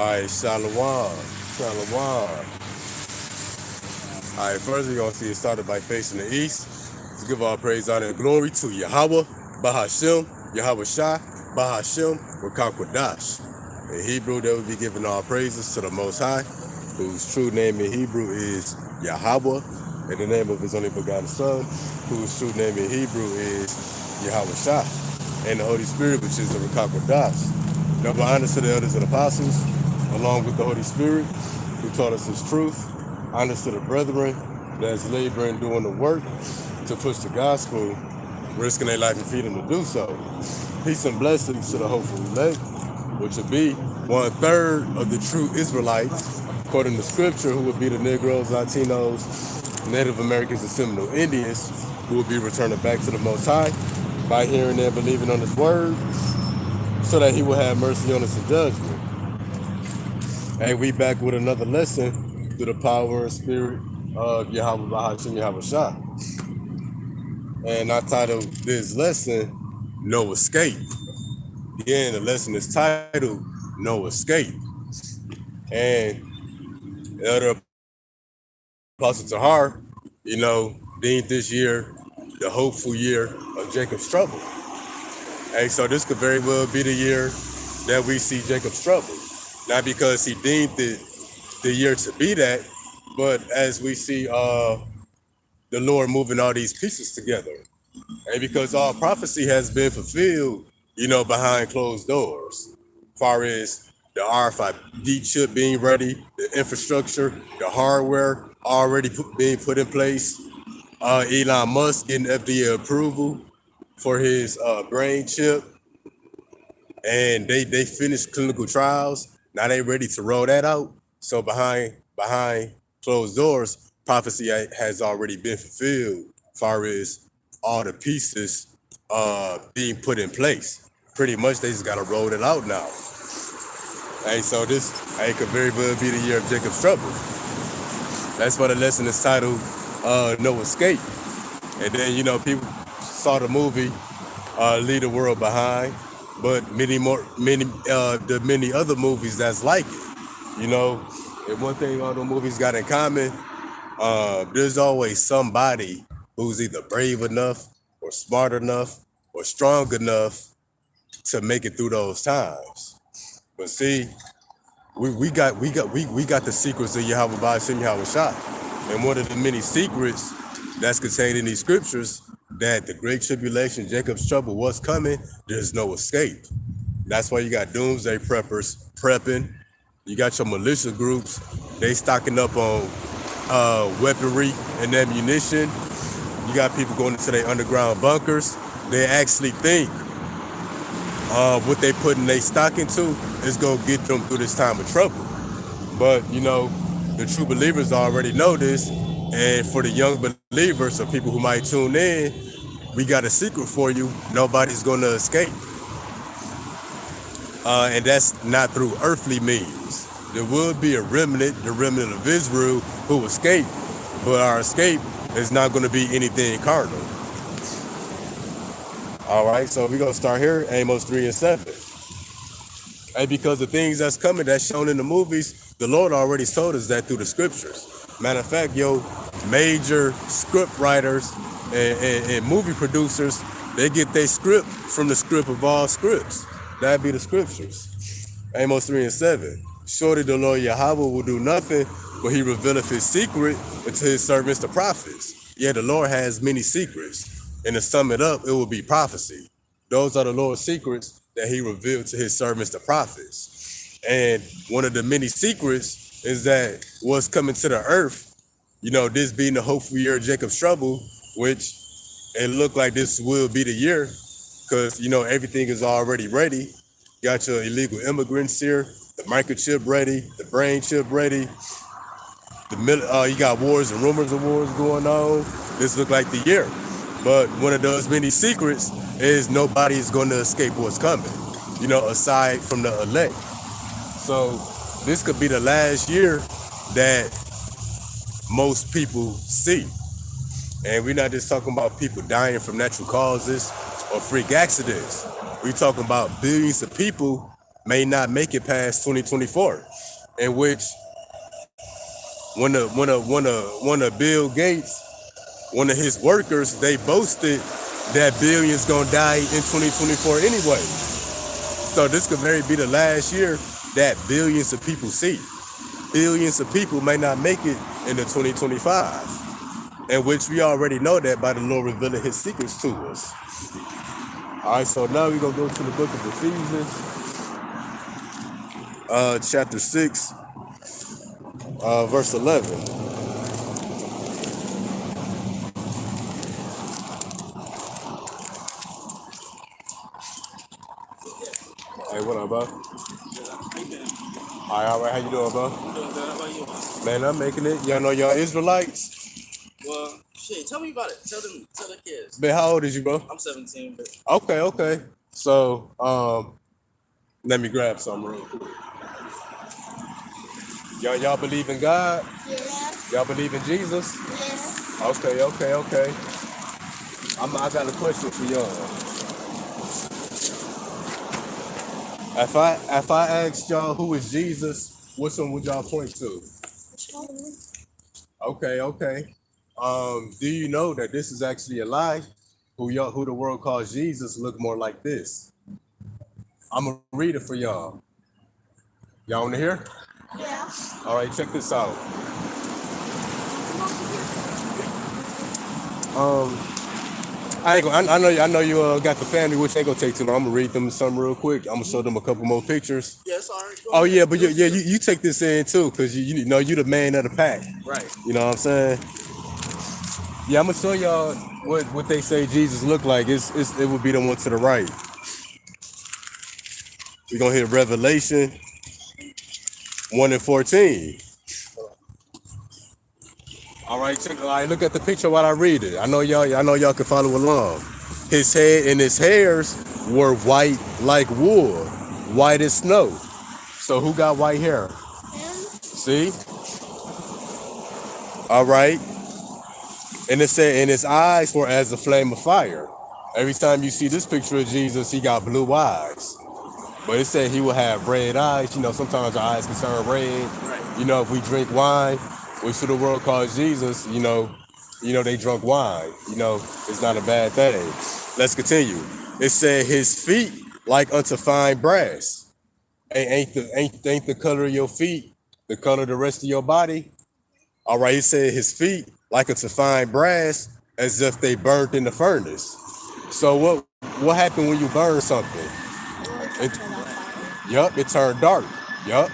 right, Shalom. Shalom. All right, first we're going to see it started by facing the east. Let's give all praise, honor, and glory to Yahweh, Bahashem, Yahweh Shai, Bahashem, Rakakwadash. In Hebrew, they will be giving all praises to the Most High, whose true name in Hebrew is Yahweh, and the name of his only begotten Son, whose true name in Hebrew is Yahweh Shai, and the Holy Spirit, which is the Rakakwadash. Double honor to the elders and apostles, along with the Holy Spirit, who taught us his truth. Honor to the brethren that's laboring, doing the work to push the gospel, risking their life and freedom to do so. Peace and blessings to the hopeful elect, which would be 1/3 of the true Israelites, according to scripture, who would be the Negroes, Latinos, Native Americans, and Seminole Indians, who would be returning back to the Most High by hearing and believing on his word, so that he will have mercy on us in judgment. Hey, we back with another lesson through the power and spirit of Yahweh Bahashem Yahweh Shah. And I titled this lesson, No Escape. Again, the lesson is titled, No Escape. And the other Apostle Tahar, deemed this year the hopeful year of Jacob's trouble. Hey, so this could very well be the year that we see Jacob's trouble. Not because he deemed it the year to be that, but as we see the Lord moving all these pieces together, and because all prophecy has been fulfilled, behind closed doors, as far as the RFID chip being ready, the infrastructure, the hardware already being put in place, Elon Musk getting FDA approval for his brain chip, and they finished clinical trials. Now they ready to roll that out. So behind closed doors, prophecy has already been fulfilled as far as all the pieces being put in place. Pretty much they just gotta roll it out now. Hey, so this could very well be the year of Jacob's trouble. That's why the lesson is titled No Escape. And then people saw the movie Leave the World Behind, but many other movies that's like it. And one thing all the movies got in common, there's always somebody who's either brave enough or smart enough or strong enough to make it through those times. But see, we got the secrets of Yahweh Ba'ashem Yahweh Shah. And one of the many secrets that's contained in these scriptures, that the great tribulation, Jacob's trouble, was coming. There's no escape. That's why you got doomsday preppers prepping. You got your militia groups, they stocking up on weaponry and ammunition. You got people going into their underground bunkers. They actually think what they putting their stock into is gonna get them through this time of trouble. But the true believers already know this. And for the young believers or people who might tune in, we got a secret for you. Nobody's gonna escape. And that's not through earthly means. There will be a remnant, the remnant of Israel, who escape, but our escape is not going to be anything carnal. All right, so we're going to start here, Amos 3 and 7. And because the things that's coming, that's shown in the movies, the Lord already told us that through the scriptures. Matter of fact, major script writers and movie producers, they get their script from the script of all scripts. That'd be the scriptures. Amos 3 and 7. Surely the Lord Yahweh will do nothing, but he revealeth his secret unto his servants the prophets. Yeah, the Lord has many secrets. And to sum it up, it will be prophecy. Those are the Lord's secrets that he revealed to his servants the prophets. And one of the many secrets is that what's coming to the earth, this being the hopeful year of Jacob's trouble, which it looked like this will be the year, because everything is already ready. You got your illegal immigrants here, the microchip ready, the brain chip ready. You got wars and rumors of wars going on. This look like the year. But one of those many secrets is nobody is going to escape what's coming, aside from the elect. So this could be the last year that most people see. And we're not just talking about people dying from natural causes or freak accidents. We're talking about billions of people may not make it past 2024, in which one of Bill Gates, one of his workers, they boasted that billions gonna die in 2024 anyway. So this could very be the last year that billions of people see. Billions of people may not make it into 2025, in which we already know that by the Lord revealing his secrets to us. All right, so now we're gonna go to the book of Ephesians, chapter 6, verse 11. Hey, what up, bro? All right, how you doing, bro? I'm doing good. How about you? Man, I'm making it. Y'all know y'all Israelites? Well, shit, tell me about it. Tell the kids. Man, how old is you, bro? I'm 17, but Okay. So, let me grab something real quick. Y'all believe in God? Yes. Y'all believe in Jesus? Yes. Okay. I got a question for y'all. If I asked y'all who is Jesus, which one would y'all point to? Okay. Do you know that this is actually a lie? Who the world calls Jesus look more like this? I'm gonna read it for y'all. Y'all wanna hear? Yeah. All right, check this out. I know you got the family, which ain't gonna take too long. I'm gonna read them something real quick. I'm gonna show them a couple more pictures. yeah, sorry. Oh yeah, but you take this in too, cause you know you the man of the pack. Right. You know what I'm saying? Yeah, I'm gonna show y'all what they say Jesus look like. It would be the one to the right. We're gonna hit Revelation 1:14. All right, look at the picture while I read it. I know y'all can follow along. His head and his hairs were white like wool, white as snow. So who got white hair? See? All right. And it said, and his eyes were as a flame of fire. Every time you see this picture of Jesus, he got blue eyes. But it said he will have red eyes. You know, sometimes our eyes can turn red. Right. You know, if we drink wine, which the world calls Jesus, you know, they drunk wine. You know, it's not a bad thing. Let's continue. It said his feet like unto fine brass. Ain't the color of your feet the color of the rest of your body? All right, he said his feet like unto fine brass, as if they burnt in the furnace. So what happened when you burn something? Yup, it turned dark. Yup.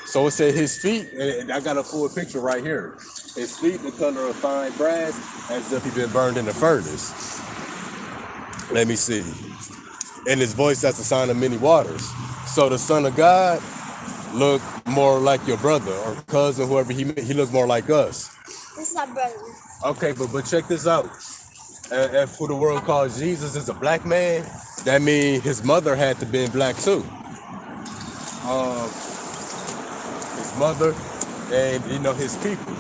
So it said his feet, and I got a full picture right here. His feet the color of fine brass, as if he'd been burned in the furnace. Let me see. And his voice, that's the sound of many waters. So the Son of God look more like your brother or cousin, whoever he looks more like us. This is my brother. Okay, but check this out. If who the world calls Jesus is a black man, that means his mother had to be black too. His mother and his people.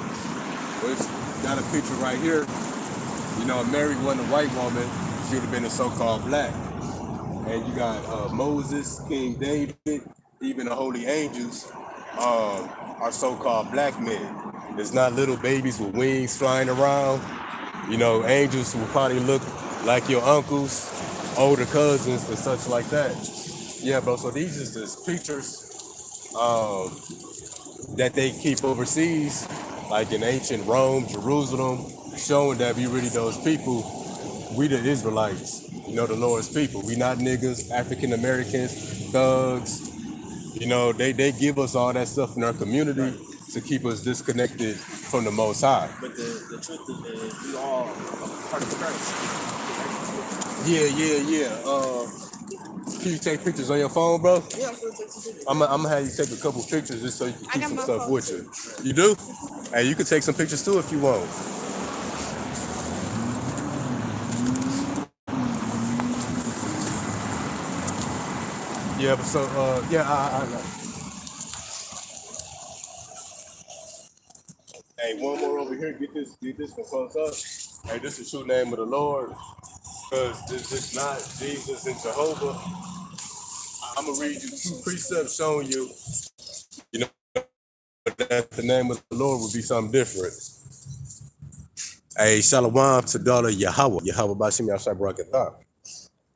Which got a picture right here. You know, Mary wasn't a white woman; she would have been a so-called black. And you got Moses, King David, even the holy angels are so-called black men. It's not little babies with wings flying around. You know, angels will probably look like your uncles, older cousins, and such like that. Yeah, bro. So these is just pictures that they keep overseas, like in ancient Rome, Jerusalem, showing that we really those people. We the Israelites, the Lord's people. We not niggas, African Americans, thugs. You know, they give us all that stuff in our community to keep us disconnected from the Most High. But the truth is, we all part of Christ. Yeah. Can you take pictures on your phone, bro? Yeah, I'm gonna take some pictures. I'm gonna have you take a couple pictures just so you can keep some stuff with you. Too. You do? Hey, you can take some pictures too if you want. Yeah, but so I Hey, one more over here. Get this one close up. Hey, this is the true name of the Lord. Because this is not Jesus and Jehovah. I'm gonna read you 2 precepts showing you, you know, that the name of the Lord would be something different. Hey, Shalom to daughter Yahweh. Yahweh Bashim Yashai Barakatah.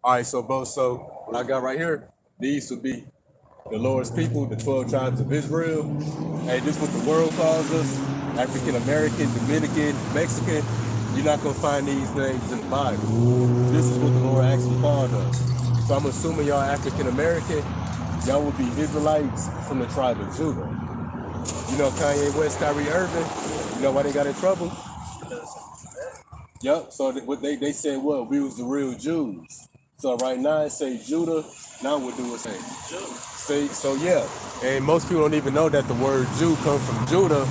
All right, so bro, so what I got right here, these would be the Lord's people, the 12 tribes of Israel. Hey, this is what the world calls us: African American, Dominican, Mexican. You're not gonna find these names in the Bible. This is what the Lord actually called us. So I'm assuming y'all African American, y'all would be Israelites from the tribe of Judah. You know Kanye West, Kyrie Irving. You know why they got in trouble? Yep. So what they said, well, we was the real Jews. So right now it say Judah. Now what do it say? Say so yeah. And most people don't even know that the word Jew comes from Judah,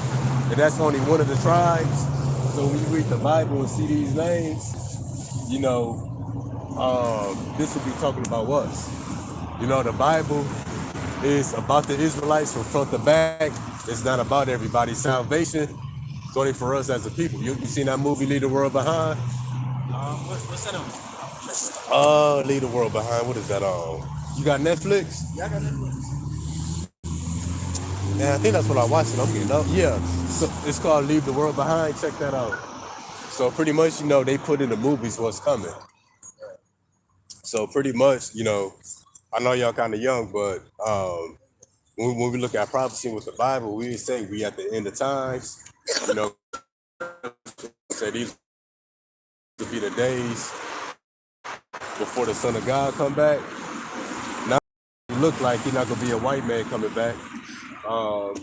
and that's only one of the tribes. So when you read the Bible and see these names, you know, this will be talking about us. You know, the Bible is about the Israelites from front to back. It's not about everybody. Salvation is only for us as a people. You seen that movie, Leave the World Behind? What's that on? Leave the World Behind. What is that on? You got Netflix? Yeah, I got Netflix. Yeah, I think that's what I watched. I'm getting up. Yeah, so it's called Leave the World Behind. Check that out. So pretty much, you know, they put in the movies what's coming. So pretty much, you know, I know y'all kind of young, but when we look at prophecy with the Bible, we say we at the end of times. You know, say these would be the days before the Son of God come back. Now it look like he's not gonna be a white man coming back. You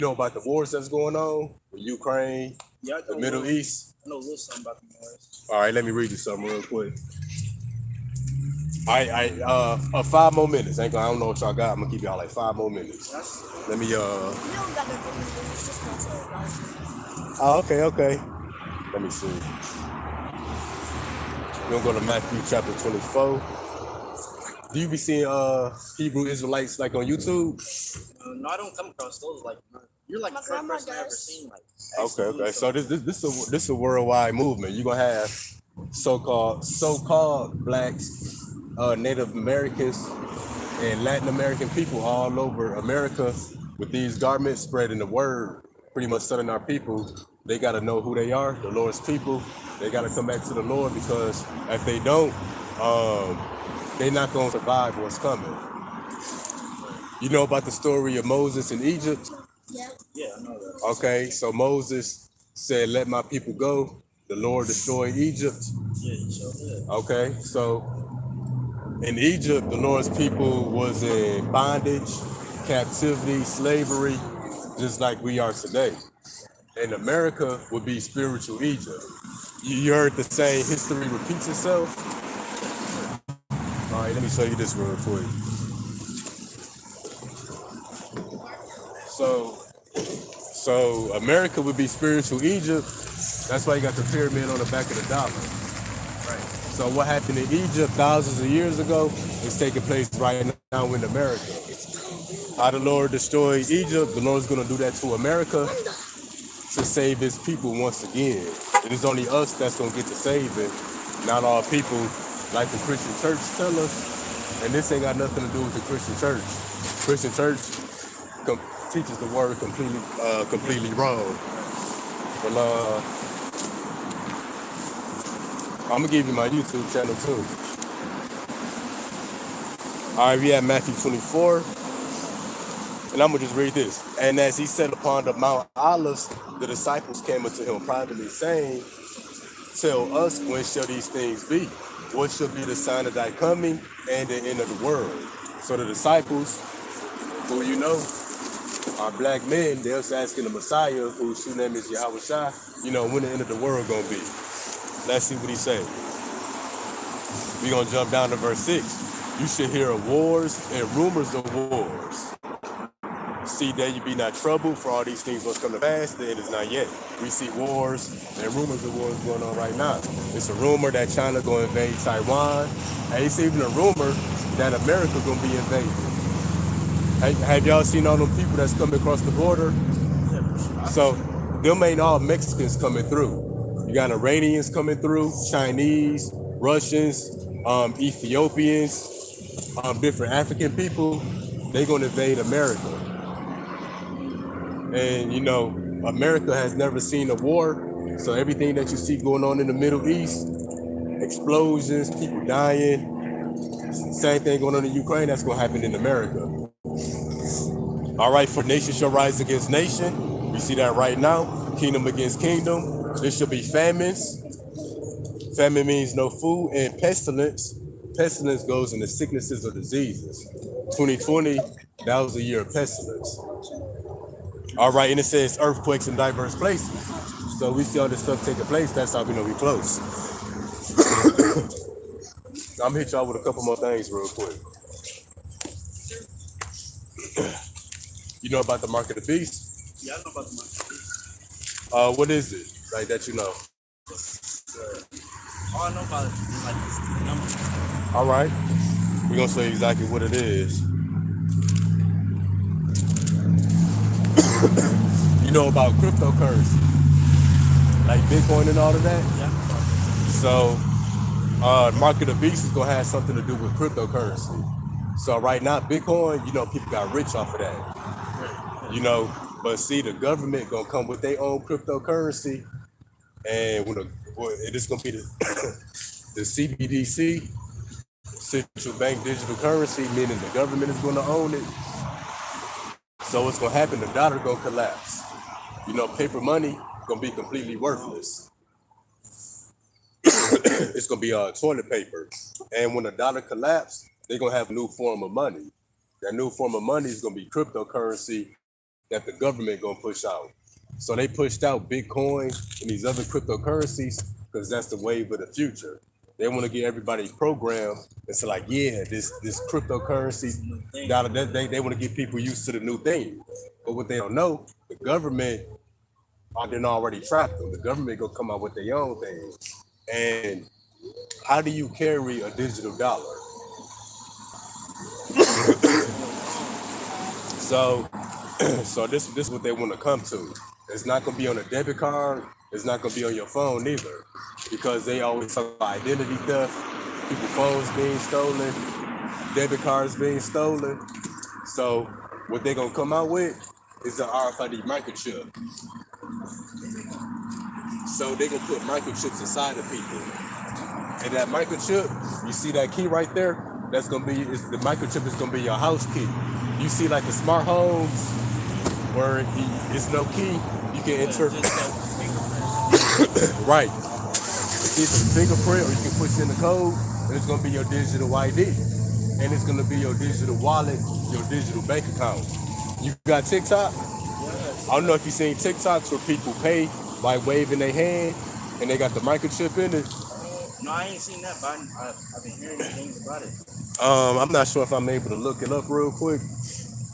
know about the wars that's going on with Ukraine, Yeah, the Middle East. I know a little something about the wars. All right, let me read you something real quick. I 5 more minutes. I don't know what y'all got. I'm gonna give y'all like 5 more minutes. Let me You don't got to do anything. It's just going to tell about you. Oh, okay. Let me see. We're gonna go to Matthew chapter 24. Do you be seeing Hebrew Israelites like on YouTube? No, I don't come across those. Like, you're like My the first grandma person I ever does. seen. Like, Okay. actually do So this is a worldwide movement. You're gonna have so-called blacks, Native Americans, and Latin American people all over America with these garments spreading the word, pretty much telling our people they gotta know who they are, the Lord's people. They gotta come back to the Lord, because if they don't, they're not gonna survive what's coming. You know about the story of Moses in Egypt? Yeah. Yeah, I know that. Okay, so Moses said, "Let my people go." The Lord destroyed Egypt. Yeah, you sure did. Okay, so in Egypt, the Lord's people was in bondage, captivity, slavery, just like we are today. And America would be spiritual Egypt. You heard the saying, history repeats itself? All right, let me show you this real quick. So America would be spiritual Egypt. That's why you got the pyramid on the back of the dollar. Right. So what happened in Egypt thousands of years ago is taking place right now in America. How the Lord destroyed Egypt, the Lord's gonna do that to America to save his people once again. It is only us that's gonna get to save it, not all people like the Christian church tell us. And this ain't got nothing to do with the Christian church. Christian church teaches the word completely wrong. Well, I'm gonna give you my YouTube channel too. All right, we at Matthew 24, and I'm gonna just read this. And as he sat upon the Mount Olives, the disciples came unto him privately, saying, "Tell us, when shall these things be? What shall be the sign of thy coming and the end of the world?" So the disciples, who you know are black men, they was asking the Messiah, whose true name is Yahweh Shai, when the end of the world gonna be. Let's see what he say. We gonna jump down to verse 6. You should hear of wars and rumors of wars. See that you be not troubled, for all these things must come to pass, the end is not yet. We see wars and rumors of wars going on right now. It's a rumor that China gonna invade Taiwan, and it's even a rumor that America gonna be invaded. Have y'all seen all them people that's coming across the border? So them ain't all Mexicans coming through. You got Iranians coming through, Chinese, Russians, Ethiopians, different African people, they gonna invade America. And you know, America has never seen a war, so everything that you see going on in the Middle East, explosions, people dying, same thing going on in Ukraine, that's gonna happen in America. All right, for nation shall rise against nation. We see that right now, kingdom against kingdom. There shall be famines. Famine means no food, and pestilence. Pestilence goes into sicknesses or diseases. 2020, that was a year of pestilence. All right, and it says earthquakes in diverse places. So we see all this stuff taking place. That's how we know we close. I'm gonna hit y'all with a couple more things real quick. You know about the mark of the beast? Yeah, I know about the money. What is it? Like that you know? All I know about it is like this number. All right. We're gonna say exactly what it is. You know about cryptocurrency, like Bitcoin and all of that. Yeah. So, market of the beast is gonna have something to do with cryptocurrency. So right now, Bitcoin, you know, people got rich off of that. You know, but see, the government gonna come with their own cryptocurrency, and it is gonna be the the CBDC, central bank digital currency, meaning the government is gonna own it. So what's gonna happen? The dollar gonna collapse. You know, paper money gonna be completely worthless. It's gonna be toilet paper. And when the dollar collapse, they're gonna have a new form of money. That new form of money is gonna be cryptocurrency that the government gonna push out. So they pushed out Bitcoin and these other cryptocurrencies because that's the wave of the future. They want to get everybody programmed. It's like, yeah, this cryptocurrency, they want to get people used to the new thing. But what they don't know, the government didn't already trap them. The government gonna come out with their own thing. And how do you carry a digital dollar? So this is what they want to come to. It's not gonna be on a debit card. It's not gonna be on your phone either, because they always talk about identity theft, people's phones being stolen, debit cards being stolen. So what they're gonna come out with is the RFID microchip. So they're gonna put microchips inside of people, and that microchip, you see that key right there? That's gonna be the microchip is gonna be your house key. You see like the smart homes where it's no key, you can enter. Right. It's either the fingerprint or you can push in the code, and it's gonna be your digital ID. And it's gonna be your digital wallet, your digital bank account. You got TikTok? Yes. I don't know if you've seen TikToks where people pay by waving their hand and they got the microchip in it. No, I ain't seen that, but I've been hearing things about it. I'm not sure if I'm able to look it up real quick.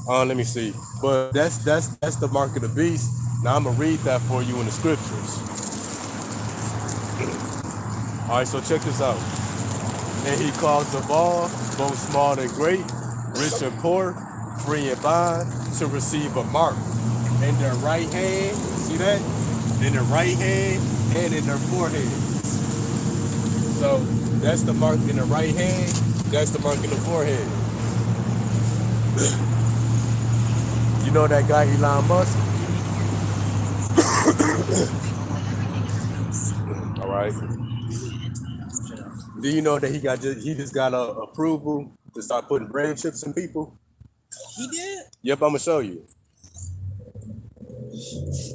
Let me see. But that's the mark of the beast. Now I'm gonna read that for you in the scriptures. All right, so check this out. And he caused of all, both small and great, rich and poor, free and bond, to receive a mark in their right hand. See that? In their right hand and in their forehead. So that's the mark in the right hand. That's the mark in the forehead. You know that guy Elon Musk? All right. Do you know that he just got a approval to start putting brain chips in people? He did? Yep, I'm gonna show you.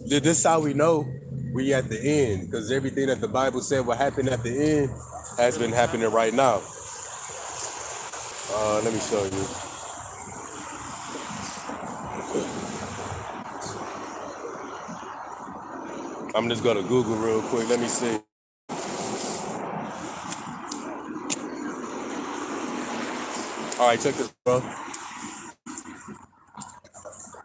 This is how we know we at the end, because everything that the Bible said will happen at the end has been happening right now. Let me show you. I'm just gonna Google real quick. Let me see. All right, check this, bro.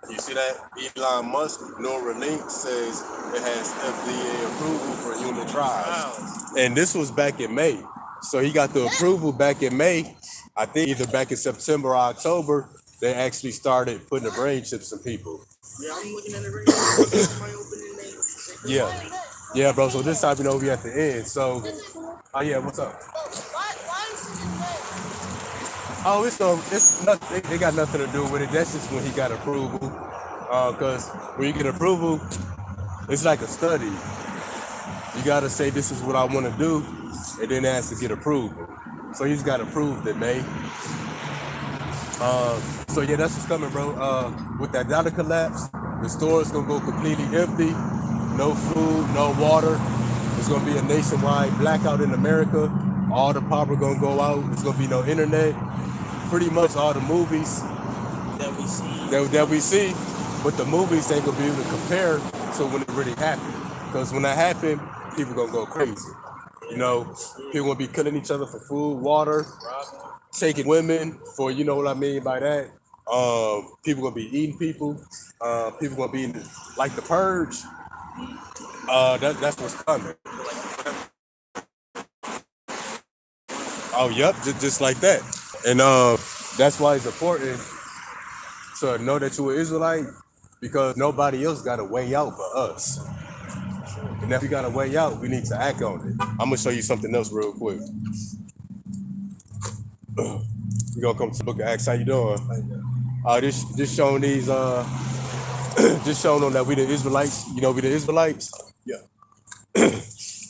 You see that? Elon Musk, Neuralink says it has FDA approval for human trials. Wow. And this was back in May. So he got the approval back in May. I think either back in September or October, they actually started putting the brain chips in people. Yeah, I'm looking at it right now. Somebody opening it. Yeah. Yeah, bro. So this time we know we at the end. So, oh yeah, what's up? Why is it in red? Oh, it's nothing. It got nothing to do with it. That's just when he got approval. Because when you get approval, it's like a study. You gotta say this is what I want to do, and then it has to get approval. So he's got approved in May. So yeah, that's what's coming, bro. With that data collapse, the store's gonna go completely empty. No food, no water. It's gonna be a nationwide blackout in America. All the power gonna go out. There's gonna be no internet. Pretty much all the movies That we see. that we see, but the movies ain't gonna be able to compare to when it really happened. Because when that happened, people gonna go crazy. You know, people gonna be killing each other for food, water, taking women for, you know what I mean by that. People gonna be eating people. People gonna be in like the purge. That's what's coming. Oh, yep, just like that. And that's why it's important to know that you're an Israelite, because nobody else got a way out but us. And if we got a way out, we need to act on it. I'm gonna show you something else real quick. We're gonna come to the book of Acts. How you doing? This showing these just showing them that we the Israelites. You know, we the Israelites. Yeah.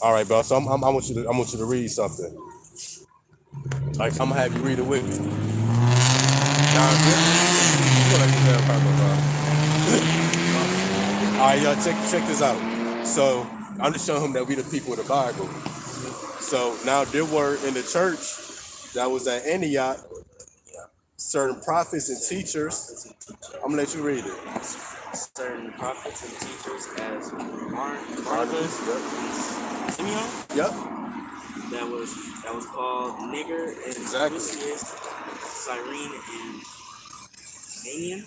All right, bro. So I want you to read something. Like, I'm gonna have you read it with me. All right, y'all, check this out. So I'm just showing him that we the people of the Bible. So now there were in the church that was at Antioch certain prophets and teachers. I'm gonna let you read it. Certain prophets and teachers as Barnabas, Simeon. Yep. That was called Niger and Exactly. Lucius, Cyrene and Manaen.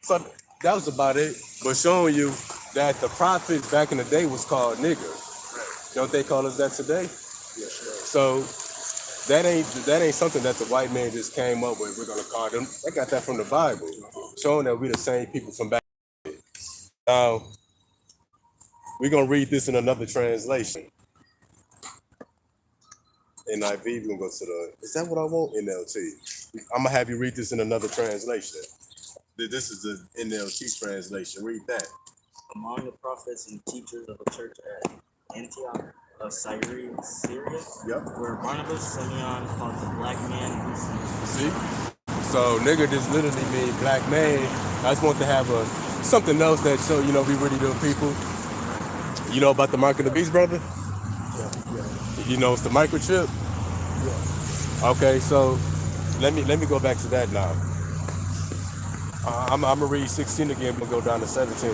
So that was about it. But showing you that the prophets back in the day was called nigger. Don't they call us that today? So that ain't something that the white man just came up with. We're gonna call them. They got that from the Bible, showing that we the same people from back. Now we're gonna read this in another translation. NIV, we're gonna go to the. Is that what I want? NLT. I'm gonna have you read this in another translation. This is the NLT translation. Read that. Among the prophets and teachers of the church at Antioch of Syria, Yep. were Barnabas, Simeon, called the black man, Lucius. See? So nigga just literally mean black man. I just want to have something else that show, you know, we really do people. You know about the mark of the beast, brother? Yeah. You know it's the microchip? Yeah. Okay, so let me go back to that now. I'm gonna read 16 again, we'll go down to 17.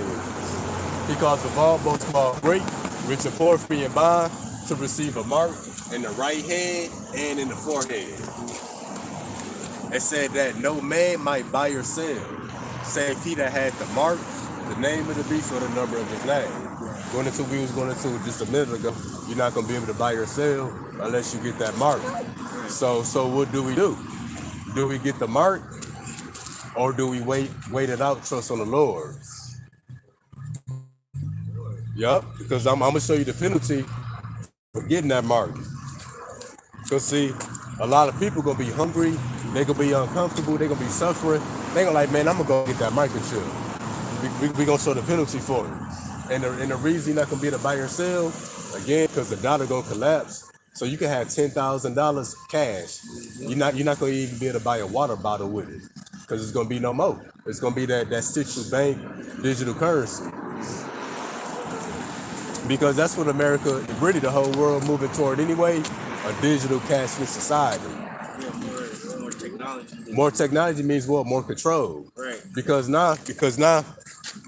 He calls the all, both small, great, rich and poor, free and bond, to receive a mark in the right hand and in the forehead. It said that no man might buy or sell, save he that had the mark, the name of the beast, or the number of his name. Going into we was going into just a minute ago, you're not gonna be able to buy or sell unless you get that mark. So what do? Do we get the mark, or do we wait it out, trust on the Lord? Yup, because I'm gonna show you the penalty for getting that mark. Because see, a lot of people gonna be hungry, they gonna be uncomfortable, they gonna be suffering. They gonna like, man, I'm gonna go get that microchip. We gonna show the penalty for it. And the reason you're not gonna be able to buy or sell, again, because the dollar gonna collapse. So you can have $10,000 cash. You're not gonna even be able to buy a water bottle with it, because it's gonna be no more. It's gonna be that Central Bank digital currency. Because that's what America, really the whole world moving toward anyway, a digital cashless society. Yeah, more technology. More technology means what? More control. Right. Because now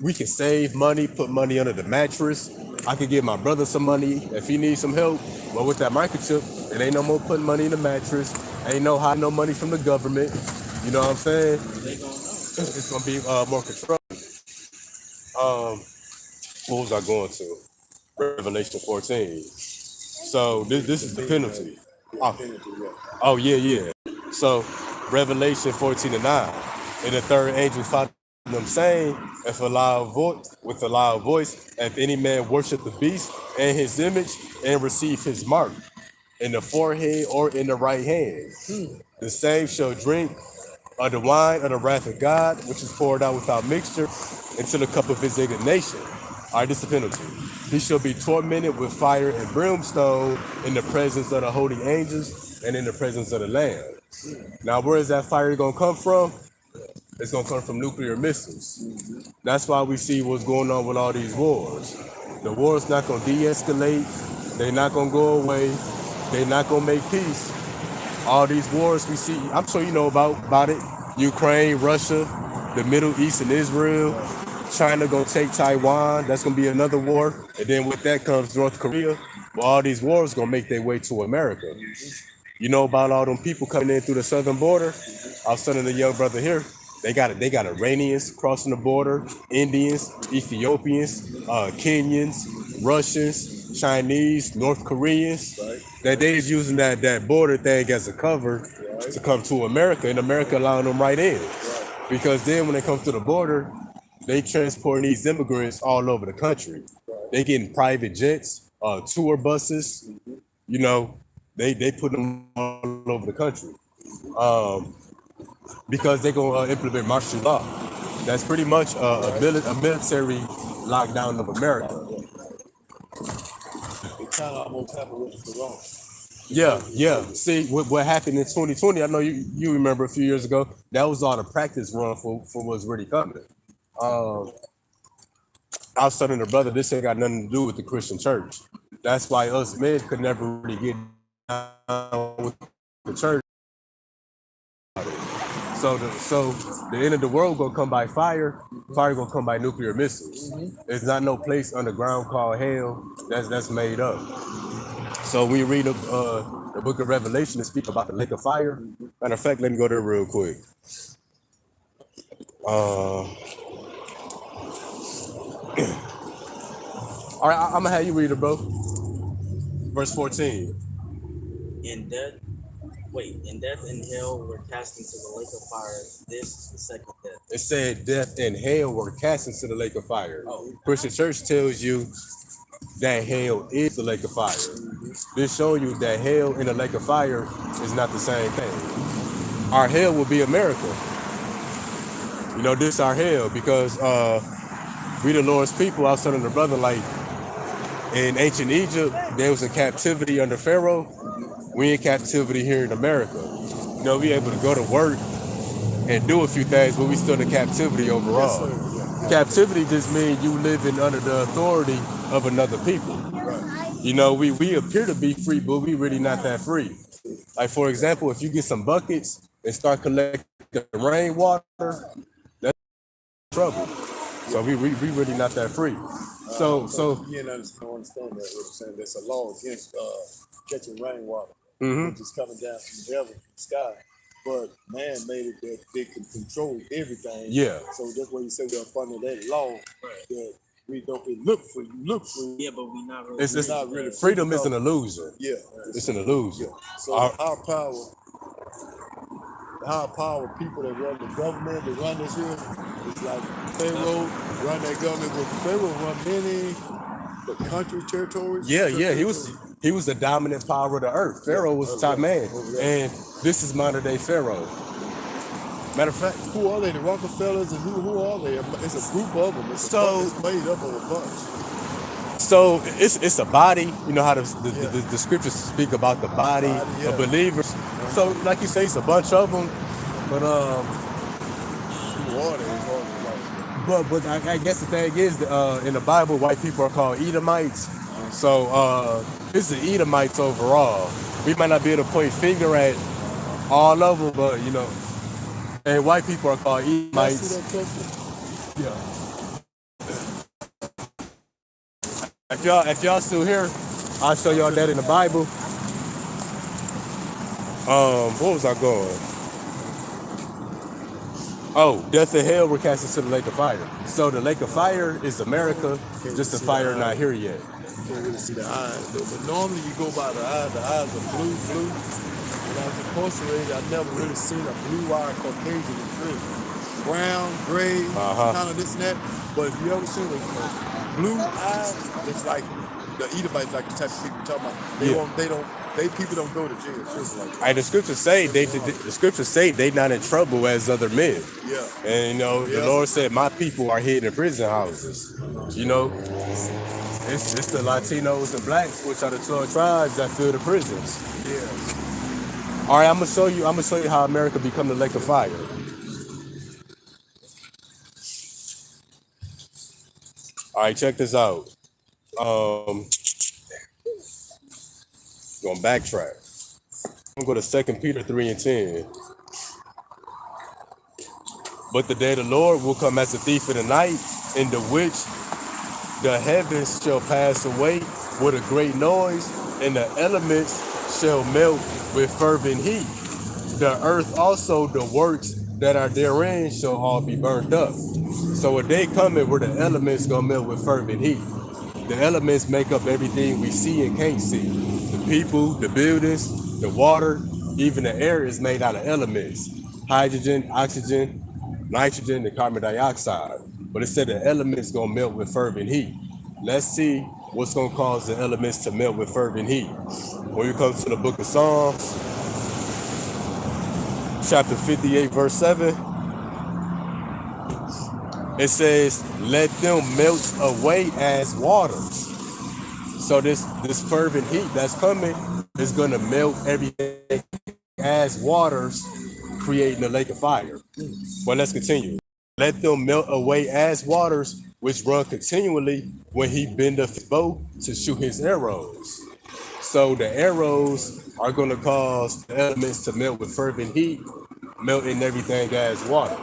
we can save money, put money under the mattress. I could give my brother some money if he needs some help. But with that microchip, it ain't no more putting money in the mattress. Ain't no hide no money from the government. You know what I'm saying? They gonna know. It's gonna be more control. What was I going to? Revelation 14. So this is the penalty. Oh yeah. So Revelation 14:9. And the third angel found them saying, with a loud voice, if any man worship the beast and his image and receive his mark in the forehead or in the right hand, The same shall drink of the wine of the wrath of God, which is poured out without mixture into the cup of his indignation. All right, this is the penalty. He shall be tormented with fire and brimstone in the presence of the holy angels and in the presence of the Lamb. Now, where is that fire going to come from? It's going to come from nuclear missiles. That's why we see what's going on with all these wars. The war's not going to de-escalate. They're not going to go away. They're not going to make peace. All these wars we see, I'm sure you know about it. Ukraine, Russia, the Middle East and Israel. China gonna take Taiwan. That's gonna be another war. And then with that comes North Korea. Well, all these wars gonna make their way to America. You know about all them people coming in through the southern border? I was telling the young brother here, they got Iranians crossing the border, Indians, Ethiopians, Kenyans, Russians, Chinese, North Koreans. Right. That they is using that border thing as a cover to come to America, and America allowing them right in. Because then when they come to the border, they transporting these immigrants all over the country. They getting private jets, tour buses. You know, they put them all over the country because they gonna implement martial law. That's pretty much a military lockdown of America. It kind of almost happened with the Corona. Yeah. See what happened in 2020. I know you remember a few years ago. That was all the practice run for what's really coming. I was telling the brother, this ain't got nothing to do with the Christian church. That's why us men could never really get down with the church. So the end of the world gonna come by fire. Fire gonna come by nuclear missiles. There's not no place underground called hell that's made up. So we read the book of Revelation and speak about the lake of fire. Matter of fact, let me go there real quick. All right, I'm gonna have you read it, bro. Verse 14. In death and hell were cast into the lake of fire. This is the second death. It said death and hell were cast into the lake of fire. Oh. Christian church tells you that hell is the lake of fire. This shows you that hell and the lake of fire is not the same thing. Our hell will be America. You know, this our hell because we the Lord's people. I was telling the brother, like, in ancient Egypt, they was in captivity under Pharaoh. We in captivity here in America. You know, we able to go to work and do a few things, but we still in captivity overall. Yes, Captivity just means you living under the authority of another people. You know, we appear to be free, but we really not that free. Like, for example, if you get some buckets and start collecting rainwater, that's trouble. So we really not that free. So you don't understand that. What I'm saying, there's a law against catching rainwater, which is coming down from heaven, from the sky. But man made it that they can control everything. Yeah. So that's why you say we're up under that law that we don't. It look for you, look for you. Yeah, but we not really. it's not really freedom is an illusion. Yeah. It's an illusion. So our power people that run the government, that run this here, it's like Pharaoh run that government, but Pharaoh run many the country territories. Yeah, he was the dominant power of the earth. Pharaoh was the top man, and this is modern day Pharaoh. Matter of fact, Who are they? The Rockefellers, and who are they? It's a group of them. It's made up of a bunch. so it's a body. You know how the scriptures speak about the body of believers. So like you say, it's a bunch of them, but Who are they? It's hard to like. But I guess the thing is, in the Bible, white people are called Edomites. So it's the Edomites overall. We might not be able to point finger at all of them, but you know, and white people are called See Edomites. that picture? Yeah. If y'all still here, I'll show y'all that in the Bible. What was I going? Oh, death and hell were cast into the lake of fire. So the lake of fire is America, just the fire not here yet. You can't really see the eyes, though. But normally you go by the eyes. The eyes are blue. When I was incarcerated, I never really seen a blue-eyed Caucasian in prison. Brown, gray, kind of this and that. But if you ever seen a blue eye, it's like the Edomites, like the type of people you're talking about. They Yeah. won't. They people don't go to jail. Prison like that. Hey, the scriptures say they not in trouble as other men. Yeah. And you know, the Yeah. Lord said, "My people are hid in prison houses." You know, it's the Latinos and blacks, which are the 12 tribes that fill the prisons. Yeah. All right, I'm gonna show you how America become the lake of fire. All right, check this out. Gonna backtrack. I'm gonna go to 2 Peter 3 and 10. But the day of the Lord will come as a thief in the night, in the which the heavens shall pass away with a great noise, and the elements shall melt with fervent heat. The earth also, the works that are therein, shall all be burnt up. So a day coming where the elements gonna melt with fervent heat. The elements make up everything we see and can't see. The people, the buildings, the water, even the air is made out of elements. Hydrogen, oxygen, nitrogen, and carbon dioxide. But it said the elements gonna melt with fervent heat. Let's see what's gonna cause the elements to melt with fervent heat. When you come to the book of Psalms, chapter 58, verse 7, it says, let them melt away as waters. So this fervent heat that's coming is gonna melt everything as waters, creating a lake of fire. Well, let's continue. Let them melt away as waters, which run continually when he bendeth his bow to shoot his arrows. So the arrows are going to cause the elements to melt with fervent heat, melting everything as water.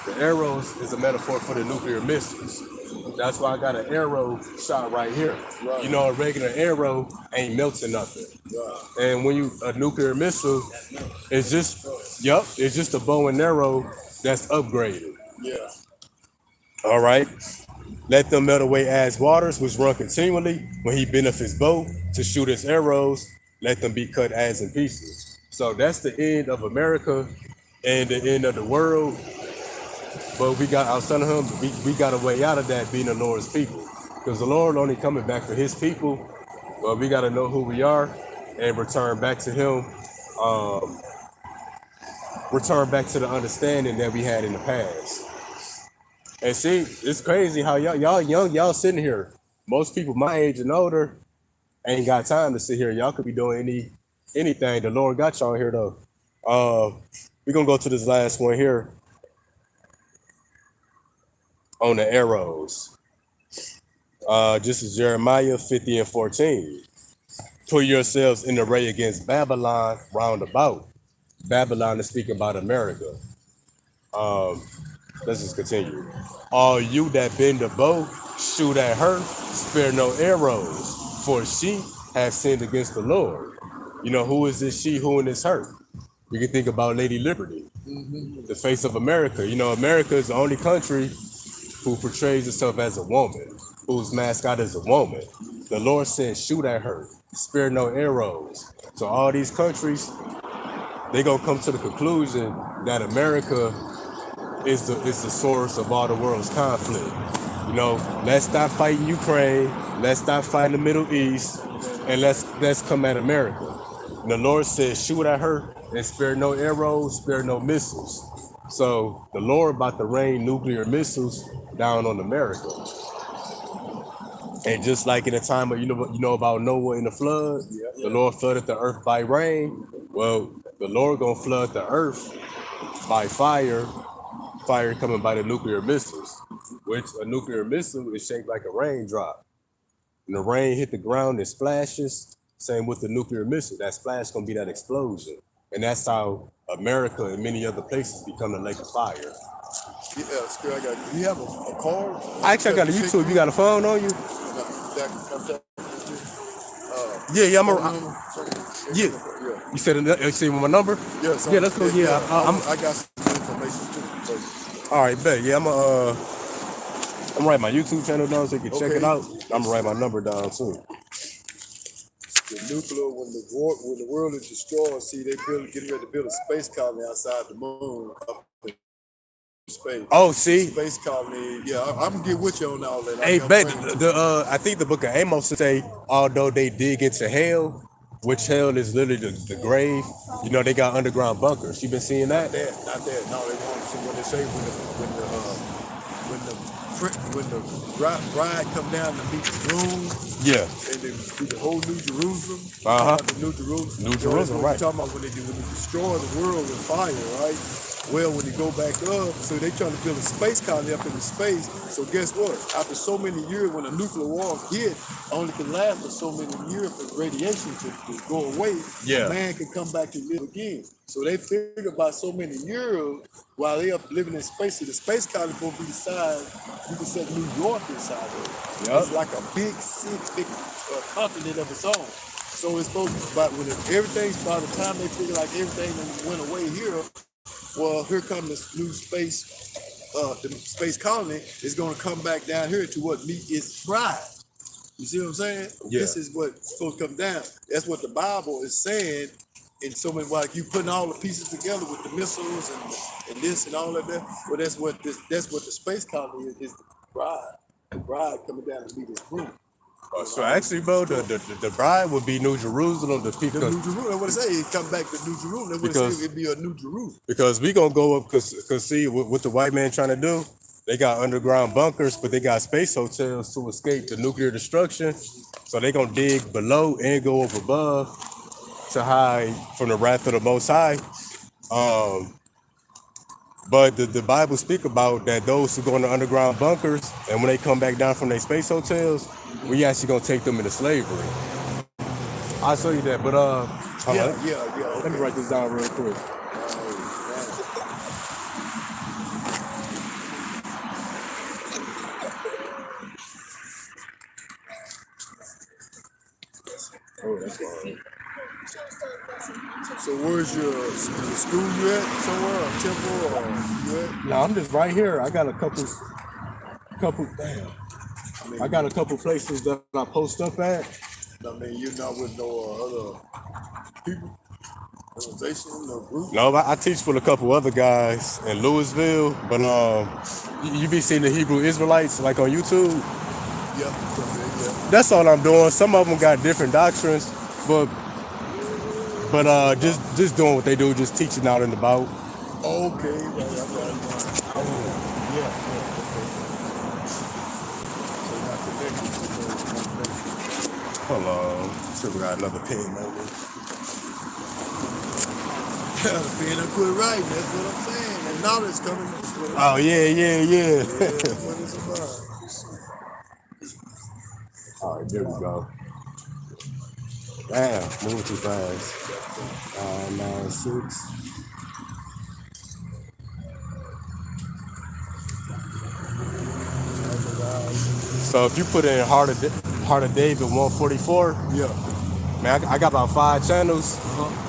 The arrows is a metaphor for the nuclear missiles. That's why I got an arrow shot right here. Right. You know, a regular arrow ain't melting nothing. Right. And when you a nuclear missile, it's just a bow and arrow that's upgraded. Yeah. All right. Let them melt away as waters, which run continually when he bendeth his bow to shoot his arrows. Let them be cut as in pieces. So that's the end of America and the end of the world. But I was telling him, we got a way out of that being the Lord's people. Because the Lord only coming back for his people. But we got to know who we are and return back to him. Return back to the understanding that we had in the past. And see, it's crazy how y'all young, y'all sitting here. Most people my age and older ain't got time to sit here. Y'all could be doing anything. The Lord got y'all here though. We're gonna go to this last one here on the arrows. This is Jeremiah 50 and 14. Put yourselves in array against Babylon round about. Babylon is speaking about America. Let's just continue. All you that bend the bow, shoot at her, spare no arrows, for she has sinned against the Lord. You know, who is this she, who is her? You can think about Lady Liberty, the face of America. You know, America is the only country who portrays itself as a woman, whose mascot is a woman. The Lord said, shoot at her, spare no arrows. So all these countries, they gonna come to the conclusion that America is the source of all the world's conflict. You know, let's stop fighting Ukraine, let's stop fighting the Middle East, and let's come at America. And the Lord said, shoot at her and spare no arrows, spare no missiles. So the Lord about to rain nuclear missiles down on America. And just like in the time of you know about Noah and the flood, the Lord flooded the earth by rain. Well, the Lord gonna flood the earth by fire coming by the nuclear missiles, which a nuclear missile is shaped like a raindrop. And the rain hit the ground, it splashes. Same with the nuclear missile. That splash gonna be that explosion. And that's how America and many other places become the lake of fire. Yeah, Screw, I got you. You have a card? Actually, I got a YouTube. You got a phone on you? That can contact Yeah, I'm yeah. You said you see my number? Yeah, so, Yeah, let's go. Yeah, I got some information too. So. All right, bet. Yeah, I'm write my YouTube channel down so you can check it out. I'm gonna write my number down too. The nuclear, when the world is destroyed, see, getting ready to build a space colony outside the moon, up in space. Oh, see, Space colony. Yeah, I'm gonna get with you on all that. hey, I'm bet bringing it. I think the book of Amos say, although they dig into hell, which hell is literally the grave, you know, they got underground bunkers. You been seeing that? Not that. No, they want to see what they say when the bride come down to meet the groom, Yeah. and they do the whole New Jerusalem. Uh-huh. The New Jerusalem. New So that's Jerusalem, what right. we're talking about when they destroy the world with fire, right? Well, when they go back up, so they trying to build a space colony up in the space. So guess what? After so many years, when a nuclear war hit, only can last for so many years for radiation to go away. Yeah. Man can come back and live again. So they figure about so many years while they up living in space. So the space colony will be the size you can set New York inside of it. Yup. It's like a big continent of its own. So it's supposed to, but when everything's by the time they figure like everything went away here, well, here comes this new space, the space colony is going to come back down here to what meet its bride. You see what I'm saying? Yeah. This is what's supposed to come down. That's what the Bible is saying. In so many, like you putting all the pieces together with the missiles and this and all of that. Well, that's what the space colony is the bride. The bride coming down to meet its groom. So actually, bro, the bride would be New Jerusalem. The people, The New Jerusalem. That's what it say. It come back to New Jerusalem. That's what it Because- say. It'd be a New Jerusalem. because we gonna go up, cause see what the white man trying to do. They got underground bunkers, but they got space hotels to escape the nuclear destruction. So they gonna dig below and go up above to hide from the wrath of the Most High. But the Bible speak about that those who go in the underground bunkers, and when they come back down from their space hotels, we actually gonna take them into slavery. I'll show you that, but hold Yeah, on. yeah. Let me Okay. write this down real quick. Oh, that's fine. So where's your school you at? Somewhere, a temple, or you at? No, I'm just right here. I got a couple. Damn. I got a couple places that I post up at. I mean, you're not with no other people, organization, no group. No, I teach with a couple other guys in Louisville, but you be seeing the Hebrew Israelites like on YouTube. Yeah. That's all I'm doing. Some of them got different doctrines, but just doing what they do, just teaching out and about. Okay. Right. Yeah. So you're not connected to those. Hold on, still got another pen, man. Being a good writing, that's what I'm saying. And knowledge coming. That's what I'm Oh yeah. saying. That's what it's about. All right, there we go. Damn, moving too fast. 996. So if you put in Heart of David 144, Yeah. man, I got about 5 channels.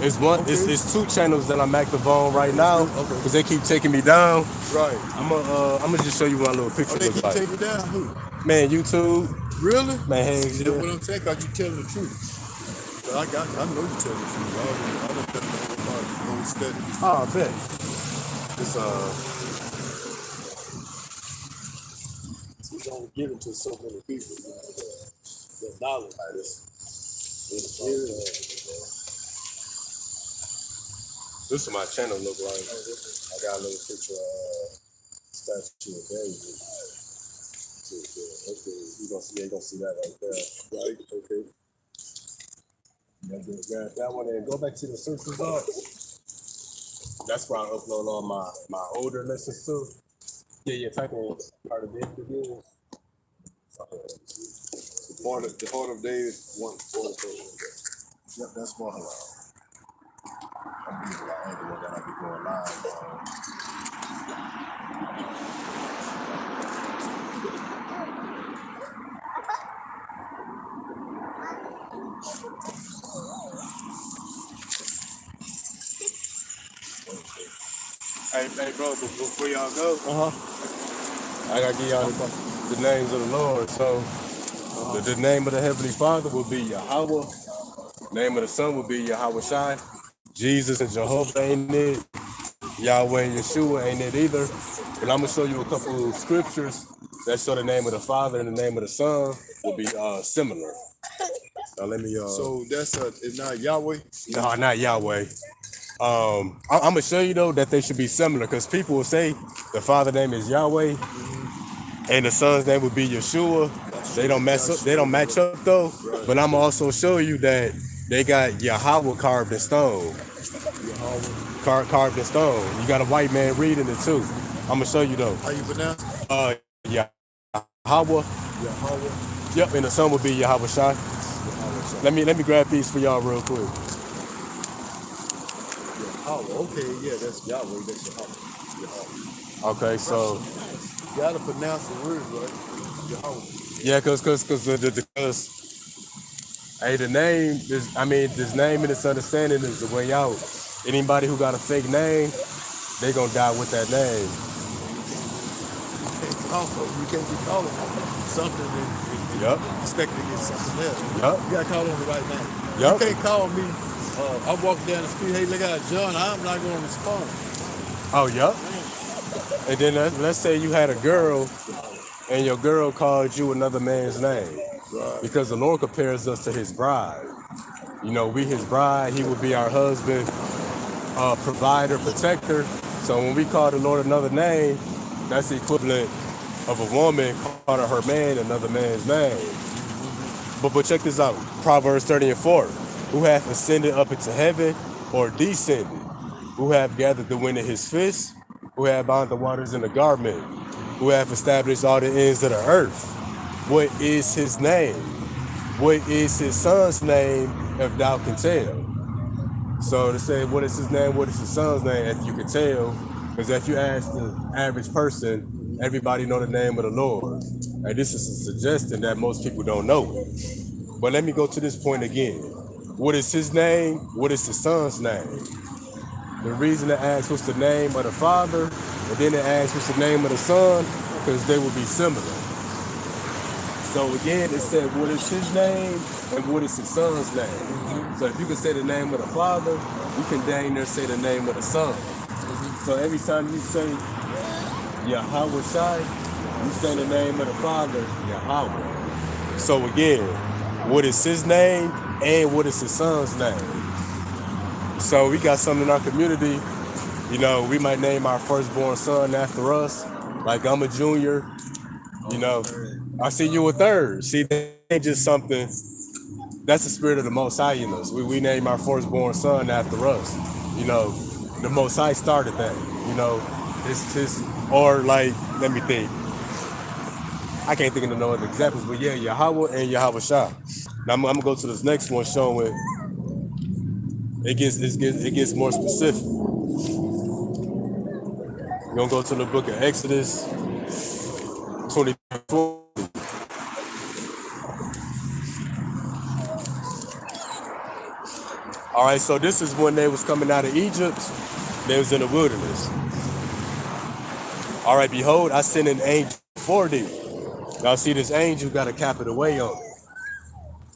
It's one, Okay. it's 2 channels that I'm active on right now Okay. because they keep taking me down. Right. I'm gonna just show you what a little picture Oh, they looks keep like. taking down who? Man, YouTube, Really? man, hey, That's yeah. what I'm saying. Cause you telling the truth. But I know you telling the truth. I don't tell the whole study. Oh, I bet. It's It's only given to so many people. You know, the knowledge like this. this is my channel look like. I got a little picture of statue of David. Okay, you gonna see that right there. Right? Okay. Grab that one and go back to the search results. That's where I upload all my older lessons too. Yeah, type in Heart of David again. The heart of David 144. Yep, that's my halal. I'm using the other one that I be going live on. Hey, bro, before y'all go, I gotta give y'all the names of the Lord. So, the name of the Heavenly Father will be Yahweh. Name of the Son will be Yahweh Shai. Jesus and Jehovah ain't it. Yahweh and Yeshua ain't it either. But I'm gonna show you a couple of scriptures that show the name of the Father and the name of the Son will be similar. Now let me So that's it's not Yahweh. no, not Yahweh. I'm gonna show you though that they should be similar because people will say the Father name is Yahweh and the Son's name would be Yeshua. They don't mess up. They don't match up though. Right. But I'm gonna also show you that they got Yahweh carved in stone. Yahweh. Carved in stone. You got a white man reading it too. I'm gonna show you though. How you pronounce it? Yahweh. Yahweh. Yep, and the son will be Yahweh Shai. Yahweh. Let me grab these for y'all real quick. Yahweh. Okay, yeah, that's Yahweh. That's Yahweh. Yahweh. Okay, so You gotta pronounce the word right. Yahweh. yeah, cause hey, the name is this name and its understanding is the way out. Anybody who got a fake name, they gonna die with that name. You can't be calling something and Yup. expecting to get something else. Yup. You gotta call on the right name. Yup. You can't call me. I'm walking down the street. Hey, look at John. I'm not gonna respond. Oh, yup. And then let's say you had a girl, and your girl called you another man's name, Right. because the Lord compares us to His bride. You know, we His bride. He would be our husband, provider, protector. So when we call the Lord another name, that's the equivalent of a woman calling her man another man's name. But check this out. Proverbs 30:4. Who hath ascended up into heaven or descended? Who have gathered the wind in his fist? Who have bound the waters in a garment? Who have established all the ends of the earth? What is his name? What is his son's name, if thou can tell? So to say, what is his name? What is his son's name? If you can tell, because if you ask the average person, everybody know the name of the Lord. And this is a suggestion that most people don't know it. But let me go to this point again. What is his name? What is his son's name? The reason it asks what's the name of the Father, and then it asks what's the name of the Son, because they will be similar. So again, it said what is his name and what is his son's name. So if you can say the name of the Father, you can dang near say the name of the Son. So every time you say Yahweh Shai, you say the name of the Father, Yahweh. So again, what is his name and what is his son's name? So we got something in our community, you know, we might name our firstborn son after us. Like I'm a junior, you know, I see you a third. See, that ain't just something, that's the spirit of the Most High in us. We name our firstborn son after us. You know, the Most High started that, you know, it's or like, let me think. I can't think of no other examples, but yeah, Yahweh and Yahweh Shah. Now I'm gonna go to this next one showing it gets more specific. We're gonna go to the book of Exodus 24. All right, so this is when they was coming out of Egypt. They was in the wilderness. All right, behold, I sent an angel for thee. Now see, this angel got a capital A on it.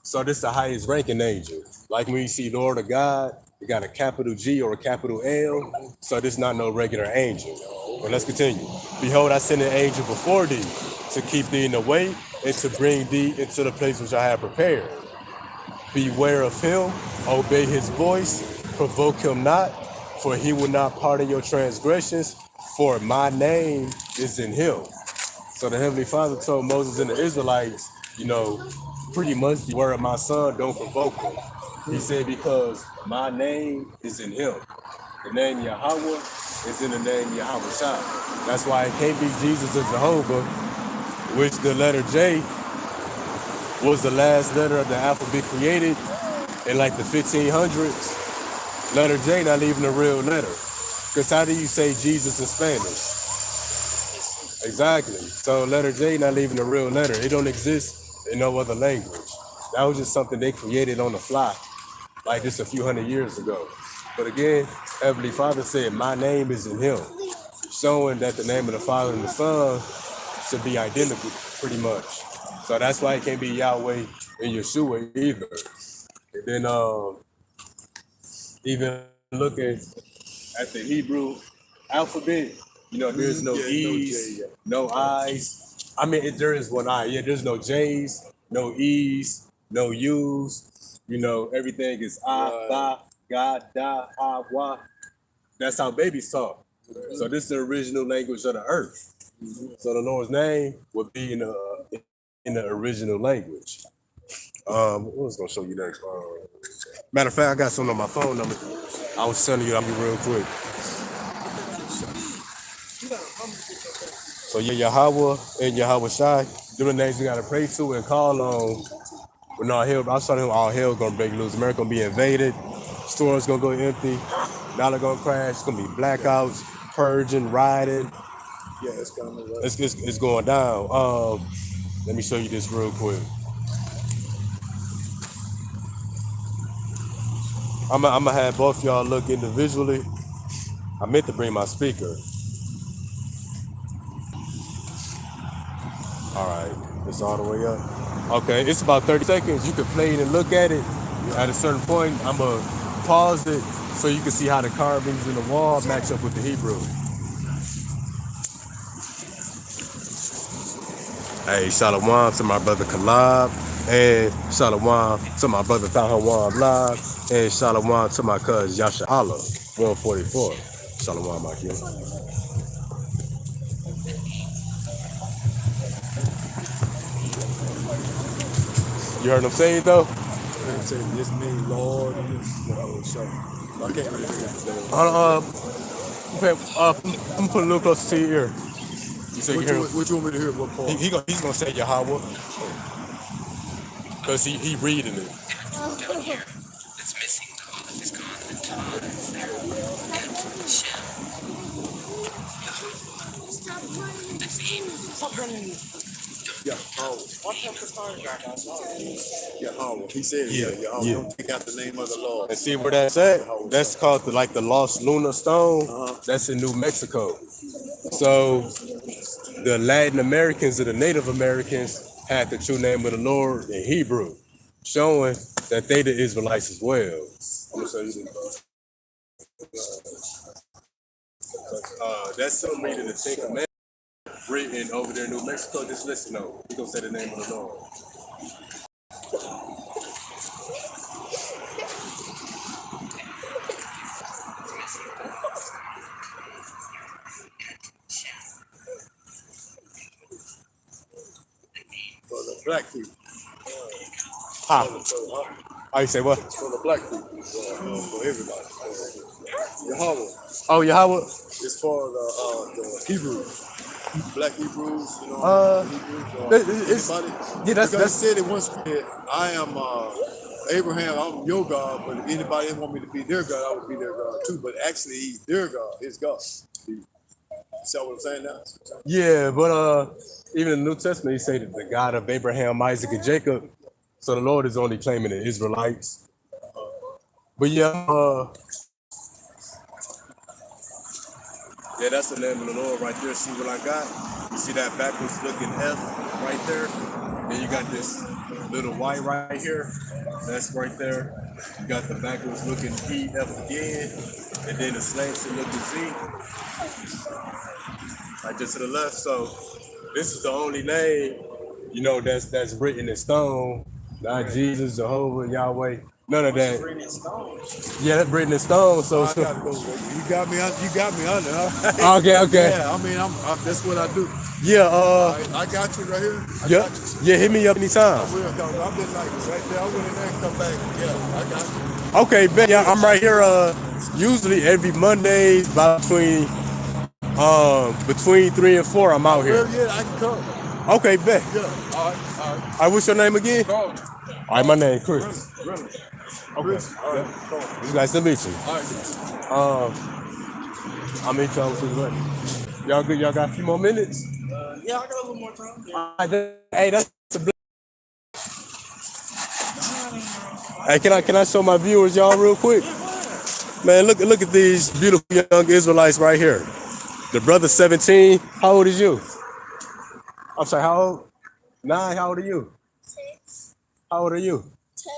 So this is the highest ranking angel. Like when you see Lord of God, you got a capital G or a capital L. So this is not no regular angel. But let's continue. Behold, I send an angel before thee to keep thee in the way and to bring thee into the place which I have prepared. Beware of him, obey his voice, provoke him not, for he will not pardon your transgressions, for my name is in him. So the Heavenly Father told Moses and the Israelites, you know, pretty much, beware of my son, don't provoke him. He said, because my name is in him. The name Yahweh is in the name Yahweh Shai. That's why it can't be Jesus or Jehovah, which the letter J was the last letter of the alphabet created in like the 1500s. Letter J not even a real letter. Because how do you say Jesus in Spanish? Exactly. So letter J not even a real letter. It don't exist in no other language. That was just something they created on the fly, like just a few hundred years ago. But again, Heavenly Father said, my name is in him, showing that the name of the Father and the Son should be identical, pretty much. So that's why it can't be Yahweh and Yeshua either. And then even looking at the Hebrew alphabet, You know, there's no Yeah, no E's, J, yeah. no I's. I mean, there is one I. Yeah, there's no J's, no E's, no U's. You know, everything is I, Right. ba, ga, da, ha, wa. That's how babies talk. So this is the original language of the earth. So the Lord's name would be in the original language. What was gonna show you next? Matter of fact, I got something on my phone number. I was telling you, I'll be real quick. So yeah, Yahweh and Yahweh Shai, them the names we gotta pray to and call on. When all hell, I was telling him all hell gonna break loose. America gonna be invaded. Stores gonna go empty. Dollar gonna crash. It's gonna be blackouts, purging, rioting. Yeah, it's coming. Right. It's going down. Let me show you this real quick. I'm gonna have both y'all look individually. I meant to bring my speaker. All right, it's all the way up. Okay, it's about 30 seconds. You can play it and look at it. At a certain point, I'm gonna pause it so you can see how the carvings in the wall match up with the Hebrew. Hey, shalom to my brother Kalab, and shalom to my brother Tahawam Live, and shalom to my cousin Yasha Allah, 144. Shalom, my kid. You heard him say it though? They say this means Lord and this. So I can't really figure it I'm gonna put it a little closer to your ear. You say you hear him? What you want me to hear? What part? He's gonna say Yahweh, cause he reading it. Yahweh. He said, Yahweh. Yeah. Don't take out the name of the Lord. And see where that's at? That's called the Lost Lunar Stone. That's in New Mexico. So the Latin Americans or the Native Americans had the true name of the Lord in Hebrew, showing that they the Israelites as well. I'm gonna show you this. That's some reading the Ten Commandments written over there in New Mexico. Just listen though. He gonna say the name of the Lord. For the black people. How you say what? For the black people. For everybody. Yahweh. Oh, Yahweh. It's for the Hebrews. Black Hebrews, you know. It's- Anybody? yeah, that's- Because he said it once. I am Abraham. I'm your God, but if anybody want me to be their God, I would be their God too. But actually, he's their God. His God. You see what I'm saying now? Yeah, but even in the New Testament, he say that the God of Abraham, Isaac, and Jacob. So the Lord is only claiming the Israelites. But yeah, yeah, that's the name of the Lord right there. See what I got? You see that backwards looking F right there? Then you got this little Y right here. That's right there. You got the backwards looking E, F again. And then the slanted looking Z. Right just to the left. So this is the only name, you know, that's written in stone. Not Jesus, Jehovah, Yahweh. None of that. Yeah, that's written in stone. So I gotta go. You got me under. Huh? okay. Yeah, I mean, I'm that's what I do. Yeah, I got you right here. I yeah, got you. yeah. Hit me up anytime. I will, cause I've been like right there. I went in there and come back. Yeah, I got you. Okay, bet. Yeah, I'm right here. Usually every Monday between 3 and 4. I'm out here. Well, yeah, I can come. Okay, bet. Yeah. All right. What's your name again? All right, my name Chris. Really. Okay. All right. Come on. It's nice to meet you. All right. I'll meet y'all with you. Y'all good? Y'all got a few more minutes? Yeah, I got a little more time. Yeah. All right, hey, that's a Hey, can I show my viewers y'all real quick? Man, look at these beautiful young Israelites right here. The brother 17. How old is you? I'm sorry, how old? 9. How old are you? 6, How old are you?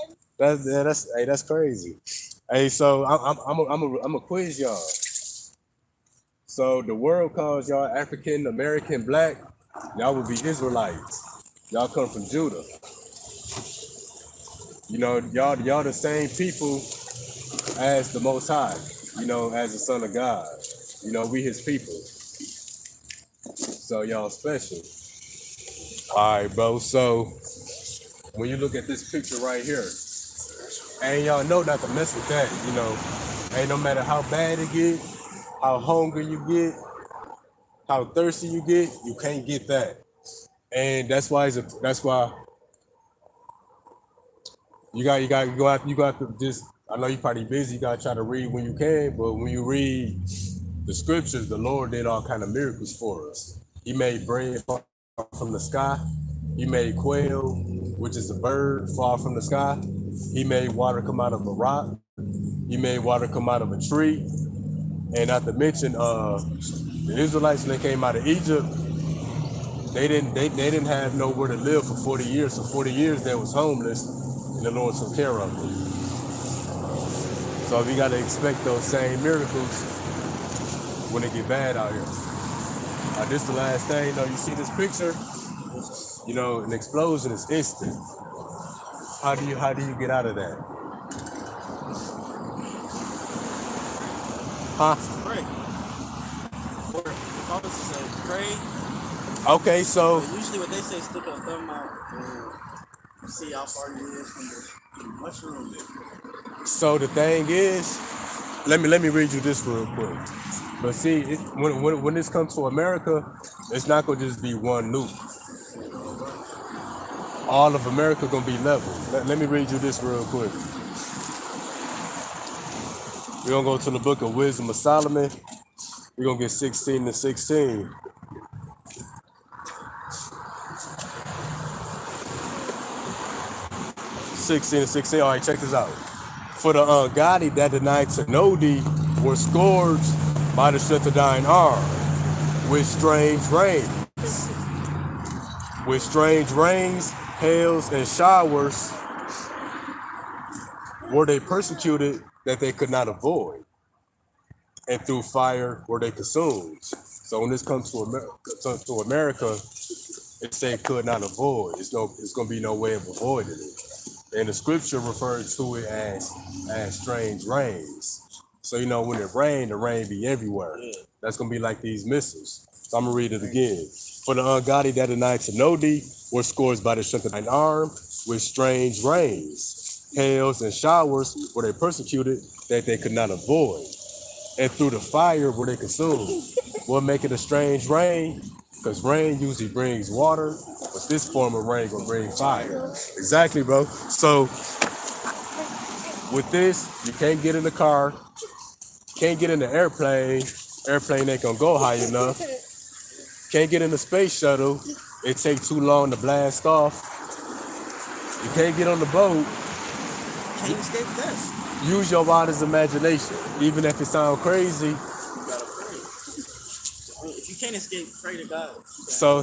10. That's crazy. Hey, so I'm a quiz y'all. So the world calls y'all African American black. Y'all would be Israelites. Y'all come from Judah. You know, y'all the same people as the Most High. You know, as the Son of God. You know, we His people. So y'all special. All right, bro. So when you look at this picture right here, and y'all know not to mess with that. You know, ain't no matter how bad it get, how hungry you get, how thirsty you get, you can't get that. And that's why you got to just, I know you're probably busy, you gotta try to read when you can, but when you read the scriptures, the Lord did all kind of miracles for us. He made bread fall from the sky. He made quail, which is a bird, fall from the sky. He made water come out of a rock. He made water come out of a tree. And not to mention, the Israelites, when they came out of Egypt, they didn't have nowhere to live for 40 years. So 40 years they was homeless, and the Lord took care of them. So we got to expect those same miracles when it get bad out here. This the last thing. You know, you see this picture. You know, an explosion is instant. How do you get out of that? Huh? Pray. Or the Bible says pray. Okay, so Usually what they say, stick a thumb out and see how far you is from the mushroom. so the thing is, let me read you this real quick. But see, when this comes to America, it's not gonna just be one nuke. All of America gonna be level. Let me read you this real quick. We're gonna go to the book of Wisdom of Solomon. We're gonna get 16 to 16. 16 and 16. All right, check this out. For the ungodly that denied to know thee were scourged by the strength of thine arm, with strange rains. With strange rains, hails, and showers were they persecuted that they could not avoid, and through fire were they consumed. So when this comes to America, it say could not avoid. It's gonna be no way of avoiding it. And the scripture referred to it as strange rains. So you know when it rain, the rain be everywhere. That's gonna be like these missiles. So I'm gonna read it again. For the ungodly that denied to know thee were scourged by the strength of thine arm, with strange rains, hails, and showers were they persecuted that they could not avoid, and through the fire were they consumed. What make it a strange rain? Because rain usually brings water, but this form of rain gonna bring fire. Exactly, bro. So with this, you can't get in the car, can't get in the airplane. Airplane ain't gonna go high enough. Can't get in the space shuttle. It takes too long to blast off. You can't get on the boat. Can't escape death. Use your wildest imagination. Even if it sounds crazy. You gotta pray. If you can't escape, pray to God. So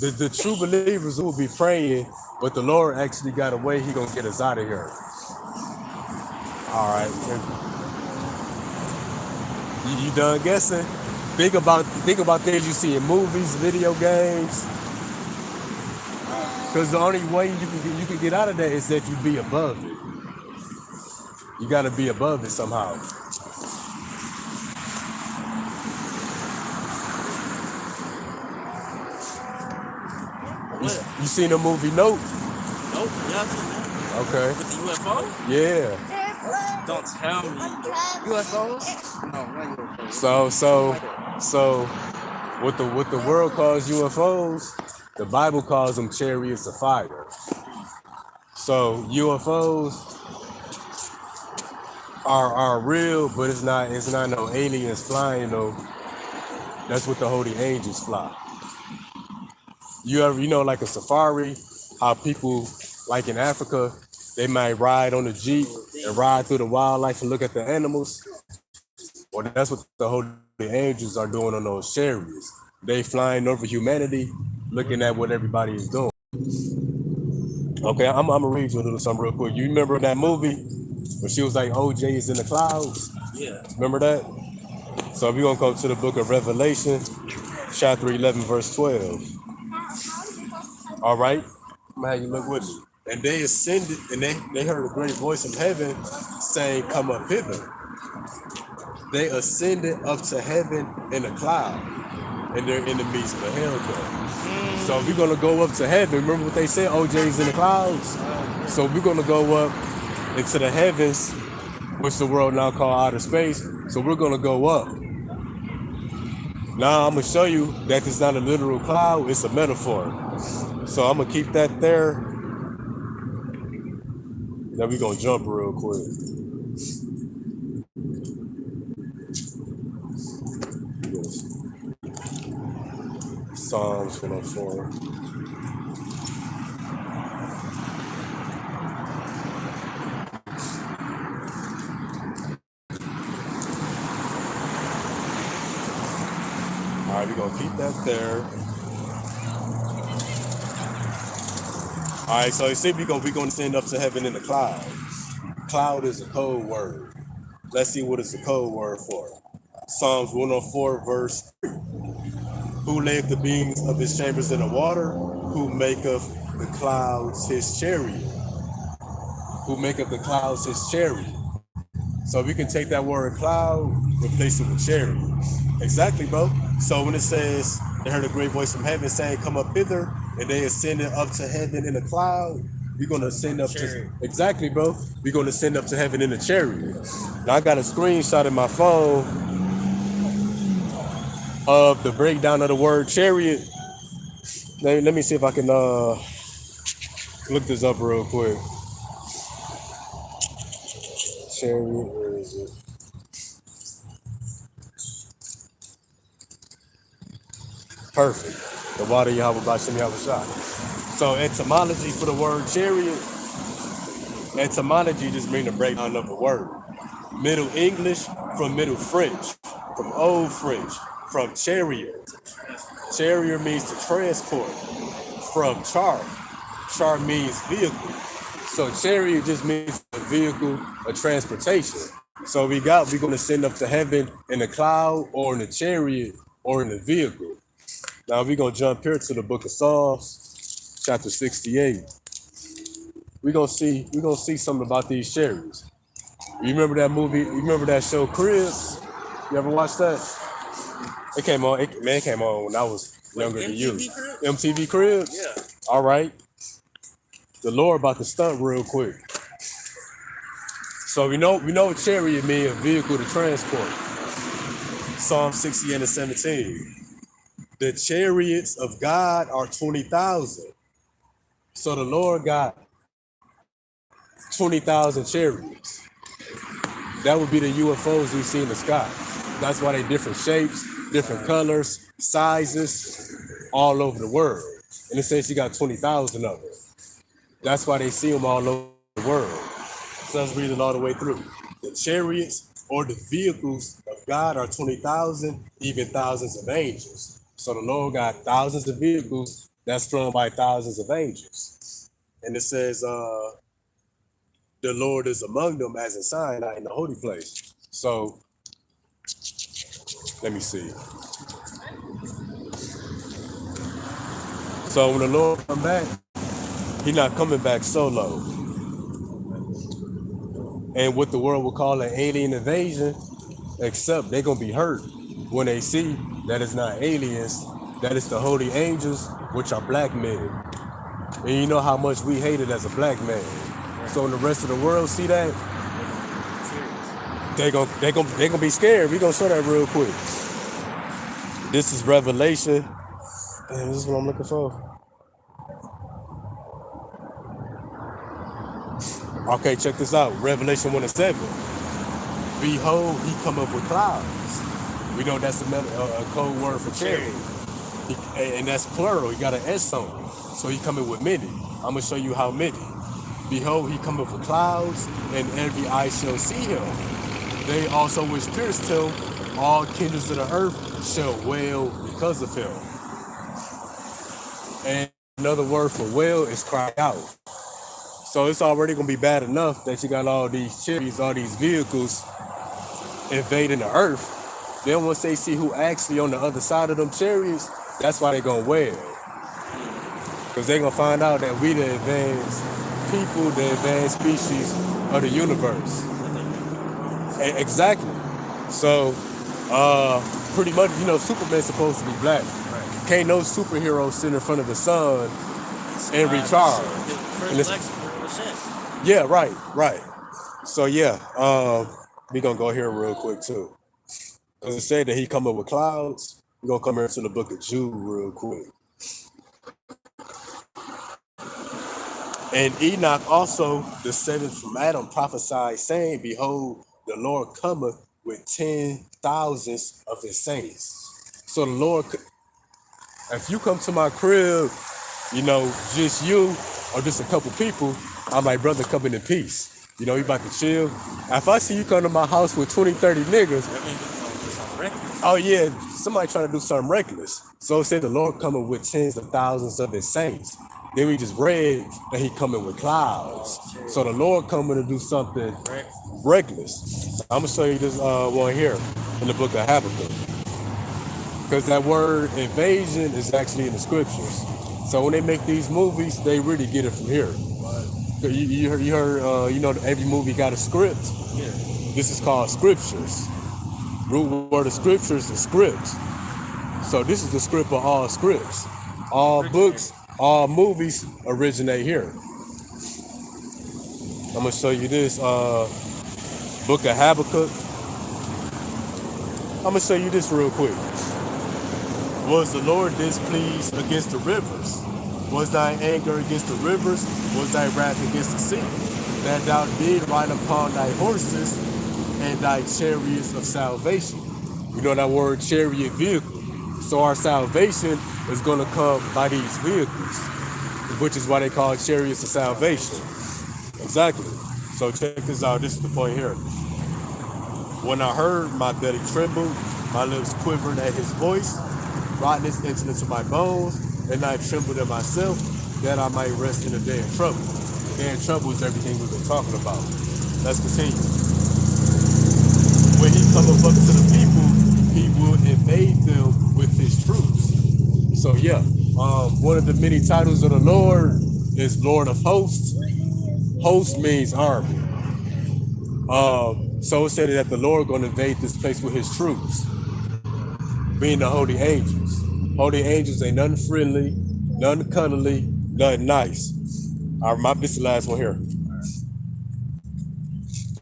the true believers will be praying, but the Lord actually got a way He gonna get us out of here. All right. You done guessing? Think about things you see in movies, video games. Because the only way you can get out of that is if you be above it. You gotta be above it somehow. You seen the movie Nope? Nope. Yeah, I've seen that. Okay. With the UFO? Yeah. Don't tell me. UFOs? No, not UFOs. So what the world calls UFOs, the Bible calls them chariots of fire. So UFOs are real, but it's not no aliens flying though. That's what the holy angels fly. You know like a safari, how people like in Africa, they might ride on a Jeep and ride through the wildlife and look at the animals. Well, that's what the holy angels are doing on those chariots. They flying over humanity, looking at what everybody is doing. Okay, I'm gonna read you a little something real quick. You remember that movie when she was like, OJ is in the clouds? Yeah. Remember that? So we're gonna go to the book of Revelation, chapter 11, verse 12. All right, I'm gonna have you look with me. And they ascended, and they heard a great voice from heaven saying, "Come up hither." They ascended up to heaven in a cloud, and their enemies beheld them. So we're gonna go up to heaven. Remember what they said? OJ's in the clouds. So we're gonna go up into the heavens, which the world now call outer space. So we're gonna go up. Now I'm gonna show you that it's not a literal cloud; it's a metaphor. So I'm gonna keep that there. Then we're gonna jump real quick. Psalms 104. All right, we're gonna keep that there. All right, so you see, we're gonna send up to heaven in the cloud. Cloud is a code word. Let's see what it's a code word for. Psalms 104, verse 3. Who layeth the beams of his chambers in the water? Who maketh the clouds his chariot? Who maketh the clouds his chariot? So we can take that word cloud, replace it with chariot. Exactly, bro. So when it says, they heard a great voice from heaven saying, "Come up hither," and they ascended up to heaven in a cloud, we're going to ascend up to, exactly, bro. We're going to ascend up to heaven in a chariot. Now I got a screenshot in my phone of the breakdown of the word chariot. Let me see if I can look this up real quick. Chariot, where is it? Perfect. The water Yahweh Bashem Yahweh Shah. So etymology for the word chariot, etymology just means the breakdown of the word. Middle English from Middle French, from Old French, from chariot. Chariot means to transport. From char. Char means vehicle. So chariot just means a vehicle of transportation. So we're going to send up to heaven in a cloud or in a chariot or in a vehicle. Now we're going to jump here to the book of Psalms, chapter 68. We're going to see something about these chariots. You remember that movie? You remember that show Cribs? You ever watched that? It came on when I was younger than you. MTV Cribs? Yeah. All right. The Lord about to stunt real quick. So we know chariot means a vehicle to transport. Psalm 68 and 17. The chariots of God are 20,000. So the Lord got 20,000 chariots. That would be the UFOs we see in the sky. That's why they different shapes, different colors, sizes, all over the world. And it says you got 20,000 of them. That's why they see them all over the world. So let's read it all the way through. The chariots or the vehicles of God are 20,000, even thousands of angels. So the Lord got thousands of vehicles that's drawn by thousands of angels. And it says, the Lord is among them as a sign in the holy place. So let me see. So when the Lord come back, he's not coming back solo. And what the world will call an alien invasion, except they're going to be hurt when they see that it's not aliens, that it's the holy angels, which are black men. And you know how much we hate it as a black man. So when the rest of the world see that, they're gonna be scared. We're gonna show that real quick. This is Revelation. Damn, this is what I'm looking for. Okay, check this out. Revelation 1 and 7. Behold, he cometh with clouds. We know that's a code word for chariot. And that's plural. He got an S on it. So he coming with many. I'm going to show you how many. Behold, he cometh with clouds, and every eye shall see him. They also which pierced him, all kindreds of the earth shall wail because of him. And another word for wail is cry out. So it's already going to be bad enough that you got all these chariots, all these vehicles invading the earth. then once they see who actually on the other side of them chariots, that's why they gonna wear it. Because they gonna find out that we the advanced people, the advanced species of the universe. Exactly. So, pretty much, you know, Superman's supposed to be black. Can't no superhero sit in front of the sun and recharge. And it's- yeah, right. So yeah, we gonna go here real quick too. Cause it said that he coming with clouds. We're gonna come here to the book of Jude real quick. And Enoch also, the seventh from Adam, prophesied, saying, behold, the Lord cometh with 10,000s of his saints. So the Lord, if you come to my crib, you know, just you or just a couple people, I'm like, brother, coming in peace. You know, you about to chill. If I see you come to my house with 20, 30 niggas, oh yeah, somebody trying to do something reckless. So it said the Lord coming with tens of thousands of his saints. Then we just read that he coming with clouds. So the Lord coming to do something reckless. I'm gonna show you this one here in the book of Habakkuk. Because that word invasion is actually in the scriptures. So when they make these movies, they really get it from here. You heard, you know, every movie got a script. Yeah. This is called scriptures. Root word of scriptures is scripts. So this is the script of all scripts. All books, all movies originate here. I'm gonna show you this book of Habakkuk. I'm gonna show you this real quick. Was the Lord displeased against the rivers? Was thy anger against the rivers? Was thy wrath against the sea? That thou did ride upon thy horses and thy chariots of salvation. You know that word chariot, vehicle. So our salvation is going to come by these vehicles, which is why they call it chariots of salvation. Exactly. So check this out. This is the point here. When I heard, my belly trembled, my lips quivered at his voice, rottenness entered into my bones, and I trembled at myself, that I might rest in the day of trouble. The day of trouble is everything we've been talking about. Let's continue. When he cometh up to the people, he will invade them with his troops. So yeah, one of the many titles of the Lord is Lord of Hosts. Host means army. So it said that the Lord going to invade this place with his troops, being the holy angels. Holy angels ain't nothing friendly, nothing cuddly, nothing nice. This is the last one here.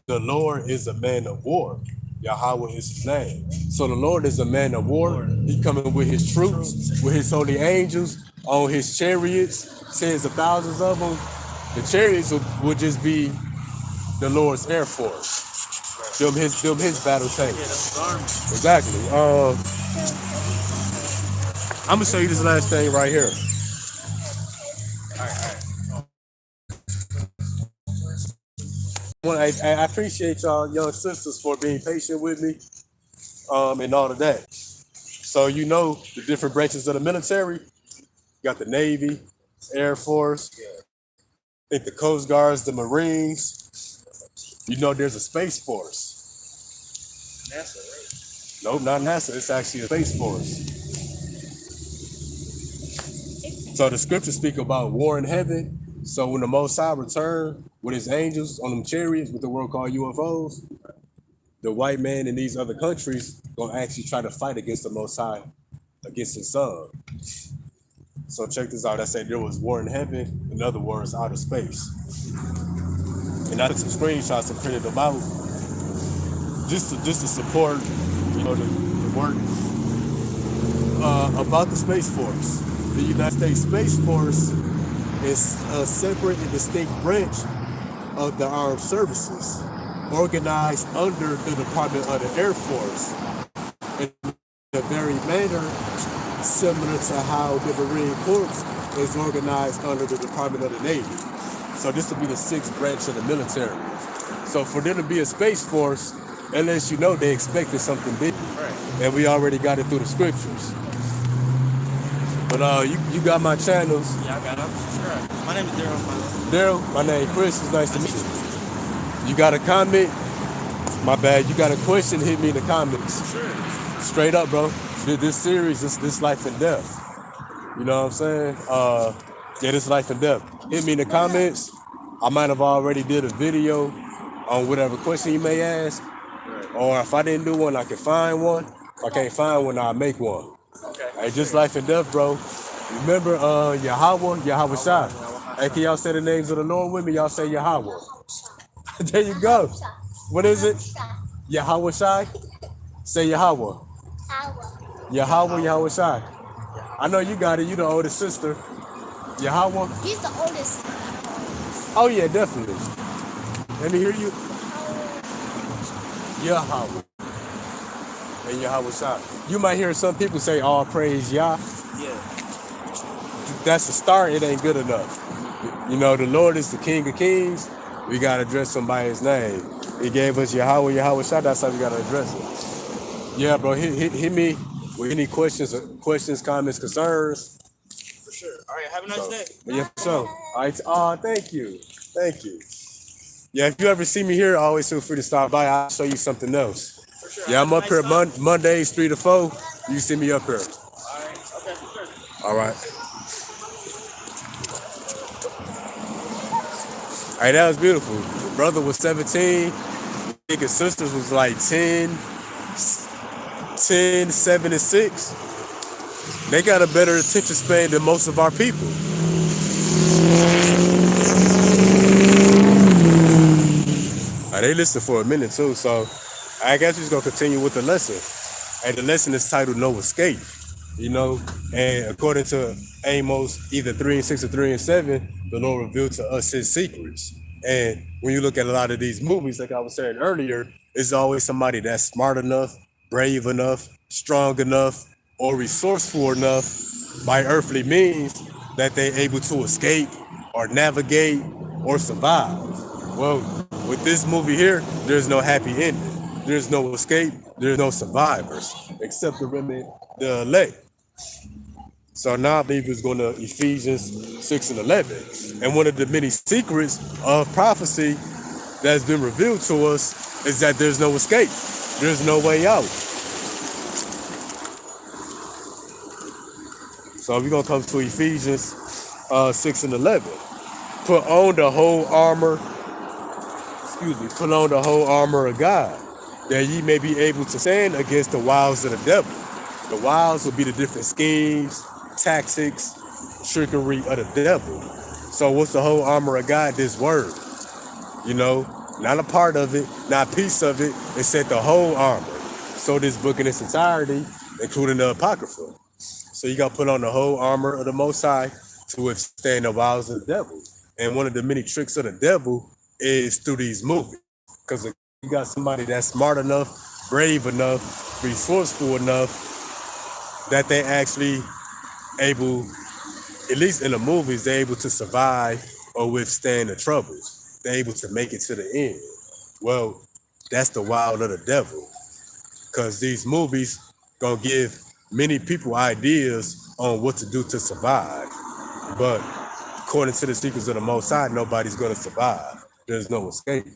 The Lord is a man of war. Yahweh is his name. So the Lord is a man of war. He coming with his troops, with his holy angels, on his chariots, tens of thousands of them. The chariots would just be the Lord's Air Force. Them his battle tanks. Exactly. I'm gonna show you this last thing right here. Well, I appreciate y'all young sisters for being patient with me, and all of that. So you know the different branches of the military. You got the Navy, Air Force, I think the Coast Guards, the Marines. You know there's a Space Force. NASA, right? Nope, not NASA. It's actually a Space Force. So the scriptures speak about war in heaven. So when the Most High return with his angels on them chariots, with the world called UFOs, the white man in these other countries gonna actually try to fight against the Most High, against his son. So check this out. I said there was war in heaven, in other words, outer space. And I took some screenshots and printed them out just to support, you know, the work about the Space Force. The United States Space Force is a separate and distinct branch of the armed services, organized under the Department of the Air Force, in a very manner similar to how the Marine Corps is organized under the Department of the Navy. So this will be the sixth branch of the military. So for there to be a Space Force, unless you know they expected something big, Right. and we already got it through the scriptures. But you got my channels. Yeah, I got it. Subscribe. My name is Daryl. Daryl, my name Chris. It's nice to meet you. You got a comment? My bad. You got a question? Hit me in the comments. Sure. straight up, bro. This series, this life and death. You know what I'm saying? Yeah, this life and death. Hit me in the comments. I might have already did a video on whatever question you may ask. Or if I didn't do one, I can find one. If I can't find one, I'll make one. Okay. Hey, just life and death, bro. Remember Yahweh Shai. Hey, can y'all say the names of the Lord with me? Y'all say Yahweh. There you go. What is it? Yahweh Shai? Say Yahweh. Yahweh Shai. I know you got it. You the oldest sister. Yahweh. He's the oldest. Oh yeah, definitely. Let me hear you. Yahweh. And Yahweh Shai. You might hear some people say all praise Yah. Yeah. That's a start. It ain't good enough. You know, the Lord is the King of Kings. We gotta address him by his name. He gave us Yahweh Shai. That's how we gotta address him. Yeah, bro. Hit me with any questions, comments, concerns. For sure. All right. Have a nice day. Yeah, so. All right. Oh, thank you. Yeah, if you ever see me here, always feel free to stop by. I'll show you something else. For sure. Yeah, I'm up here Mondays 3 to 4. You can see me up here. All right. Okay. For sure. All right. All right, that was beautiful. The brother was 17. I think his sisters was like 10, 7, and 6. They got a better attention span than most of our people. They listened for a minute too, so I guess we're just gonna continue with the lesson. And the lesson is titled No Escape. You know, and according to Amos, either 3:6 or 3:7, the Lord revealed to us his secrets. And when you look at a lot of these movies, like I was saying earlier, it's always somebody that's smart enough, brave enough, strong enough, or resourceful enough by earthly means that they're able to escape or navigate or survive. Well, with this movie here, there's no happy ending. There's no escape. There's no survivors, except the remnant, the elect. So now I believe it's going to Ephesians 6 and 11. And one of the many secrets of prophecy that's been revealed to us is that there's no escape. There's no way out. So we're going to come to Ephesians 6 and 11. Put on the whole armor, put on the whole armor of God, that ye may be able to stand against the wiles of the devil. The wiles will be the different schemes, tactics, trickery of the devil. So what's the whole armor of God? This word. You know, not a part of it, not a piece of it. It said the whole armor. So this book in its entirety, including the Apocrypha. So you got to put on the whole armor of the Most High to withstand the wiles of the devil. And one of the many tricks of the devil is through these movies. Because you got somebody that's smart enough, brave enough, resourceful enough that they actually able, at least in the movies, they're able to survive or withstand the troubles. They're able to make it to the end. Well, that's the wild of the devil. Because these movies gonna give many people ideas on what to do to survive. But according to the secrets of the Most High, nobody's gonna survive. There's no escape.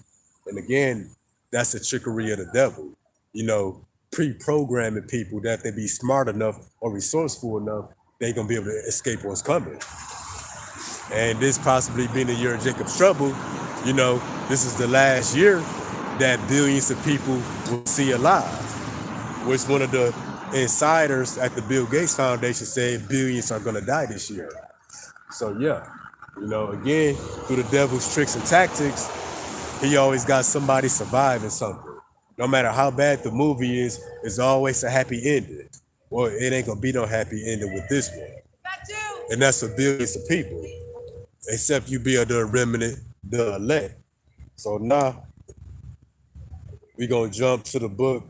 And again, that's the trickery of the devil. You know, pre-programming people that they be smart enough or resourceful enough, they gonna be able to escape what's coming. And this possibly being the year of Jacob's trouble, you know, this is the last year that billions of people will see alive. Which one of the insiders at the Bill Gates Foundation said billions are gonna die this year. So yeah, you know, again, through the devil's tricks and tactics, he always got somebody surviving something. No matter how bad the movie is, it's always a happy ending. Well, it ain't gonna be no happy ending with this one. And that's for billions of people. Except you be the remnant, the elect. So now, we gonna jump to the book